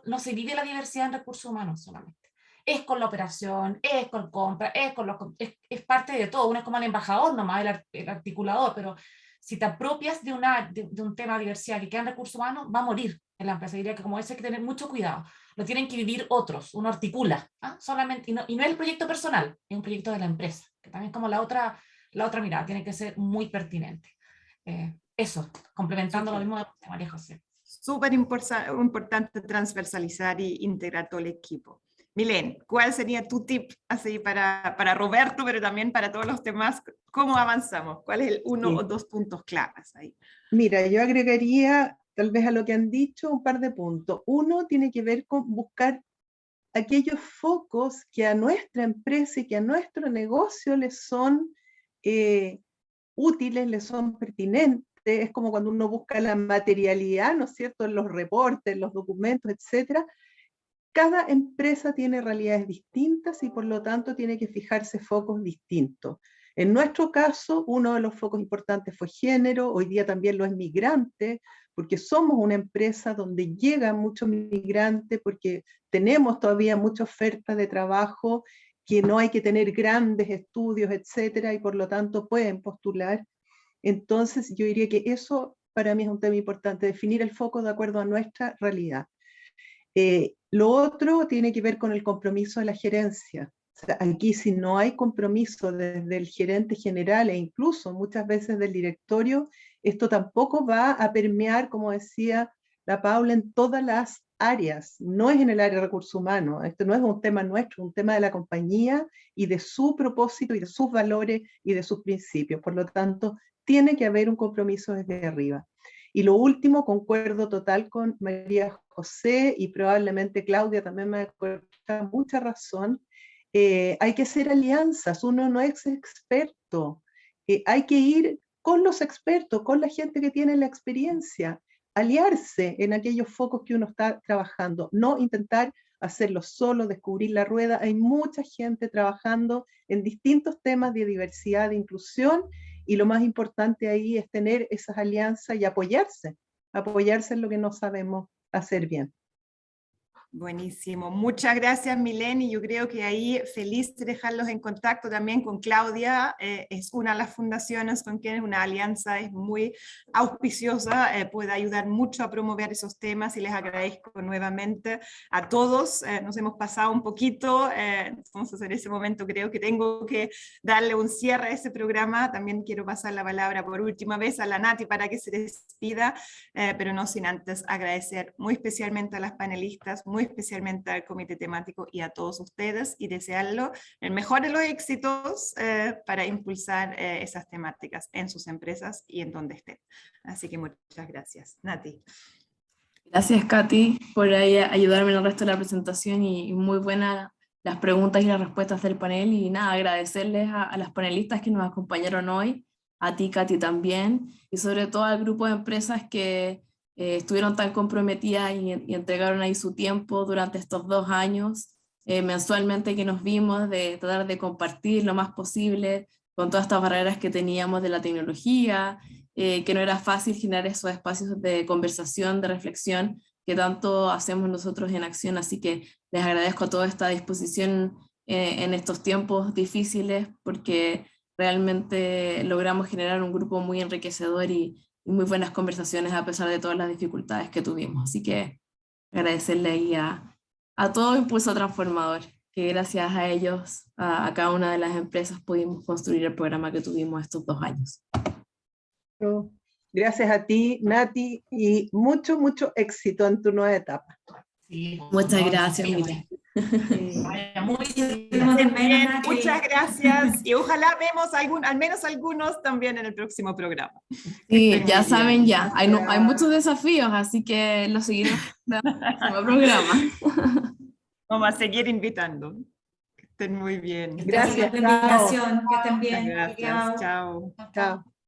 no se vive la diversidad en recursos humanos solamente. Es con la operación, es con compra, es parte de todo. Uno es como el embajador nomás, el articulador, pero si te apropias de un tema de diversidad que queda en recursos humanos, va a morir en la empresa. Diría que como eso hay que tener mucho cuidado. Lo tienen que vivir otros, uno articula, solamente, y no es el proyecto personal, es un proyecto de la empresa, que también es como la otra mirada, tiene que ser muy pertinente. Eso, complementando lo mismo de María José. Súper importante transversalizar y integrar todo el equipo. Milén, ¿cuál sería tu tip así para Roberto, pero también para todos los demás? ¿Cómo avanzamos? ¿Cuál es el 1 o 2 puntos claves ahí? Mira, yo agregaría tal vez a lo que han dicho un par de puntos. Uno tiene que ver con buscar aquellos focos que a nuestra empresa y que a nuestro negocio les son útiles, les son pertinentes. Es como cuando uno busca la materialidad, ¿no es cierto?, en los reportes, en los documentos, etcétera. Cada empresa tiene realidades distintas y por lo tanto tiene que fijarse focos distintos. En nuestro caso, uno de los focos importantes fue género, hoy día también lo es migrante, porque somos una empresa donde llegan muchos migrantes, porque tenemos todavía mucha oferta de trabajo, que no hay que tener grandes estudios, etcétera, y por lo tanto pueden postular. Entonces yo diría que eso para mí es un tema importante, definir el foco de acuerdo a nuestra realidad. Lo otro tiene que ver con el compromiso de la gerencia. O sea, aquí si no hay compromiso desde el gerente general e incluso muchas veces del directorio, esto tampoco va a permear, como decía la Paula, en todas las áreas. No es en el área de recursos humanos. Esto no es un tema nuestro, es un tema de la compañía y de su propósito y de sus valores y de sus principios. Por lo tanto, tiene que haber un compromiso desde arriba. Y lo último, concuerdo total con María José y probablemente Claudia también me da mucha razón. Hay que hacer alianzas, uno no es experto. Hay que ir con los expertos, con la gente que tiene la experiencia, aliarse en aquellos focos que uno está trabajando, no intentar hacerlo solo, descubrir la rueda. Hay mucha gente trabajando en distintos temas de diversidad, de inclusión, y lo más importante ahí es tener esas alianzas y apoyarse en lo que no sabemos hacer bien. Buenísimo, muchas gracias Mileni. Yo creo que ahí feliz de dejarlos en contacto también con Claudia, es una de las fundaciones con quienes una alianza es muy auspiciosa, puede ayudar mucho a promover esos temas y les agradezco nuevamente a todos. Nos hemos pasado un poquito, entonces en ese momento creo que tengo que darle un cierre a ese programa. También quiero pasar la palabra por última vez a la Nati para que se despida, pero no sin antes agradecer muy especialmente a las panelistas, muy especialmente al comité temático y a todos ustedes, y desearlo el mejor de los éxitos para impulsar esas temáticas en sus empresas y en donde estén. Así que muchas gracias. Nati. Gracias, Katy, por ahí ayudarme en el resto de la presentación y muy buenas las preguntas y las respuestas del panel. Y nada, agradecerles a las panelistas que nos acompañaron hoy, a ti, Katy, también, y sobre todo al grupo de empresas que estuvieron tan comprometidas y entregaron ahí su tiempo durante estos 2 años, mensualmente que nos vimos, de tratar de compartir lo más posible con todas estas barreras que teníamos de la tecnología, que no era fácil generar esos espacios de conversación, de reflexión, que tanto hacemos nosotros en Acción. Así que les agradezco a toda esta disposición en estos tiempos difíciles, porque realmente logramos generar un grupo muy enriquecedor y muy buenas conversaciones a pesar de todas las dificultades que tuvimos. Así que agradecerle ahí a todo Impulso Transformador, que gracias a ellos, a cada una de las empresas, pudimos construir el programa que tuvimos estos 2 años. Gracias a ti, Nati, y mucho, mucho éxito en tu nueva etapa. Sí, muchas gracias, Mire. Muchas gracias y ojalá vemos al menos algunos también en el próximo programa. Sí, ya saben ya, hay muchos desafíos, así que los seguiremos en el próximo programa. Vamos a seguir invitando. Que estén muy bien. Gracias por la invitación, que estén bien. Gracias, chao. Chao.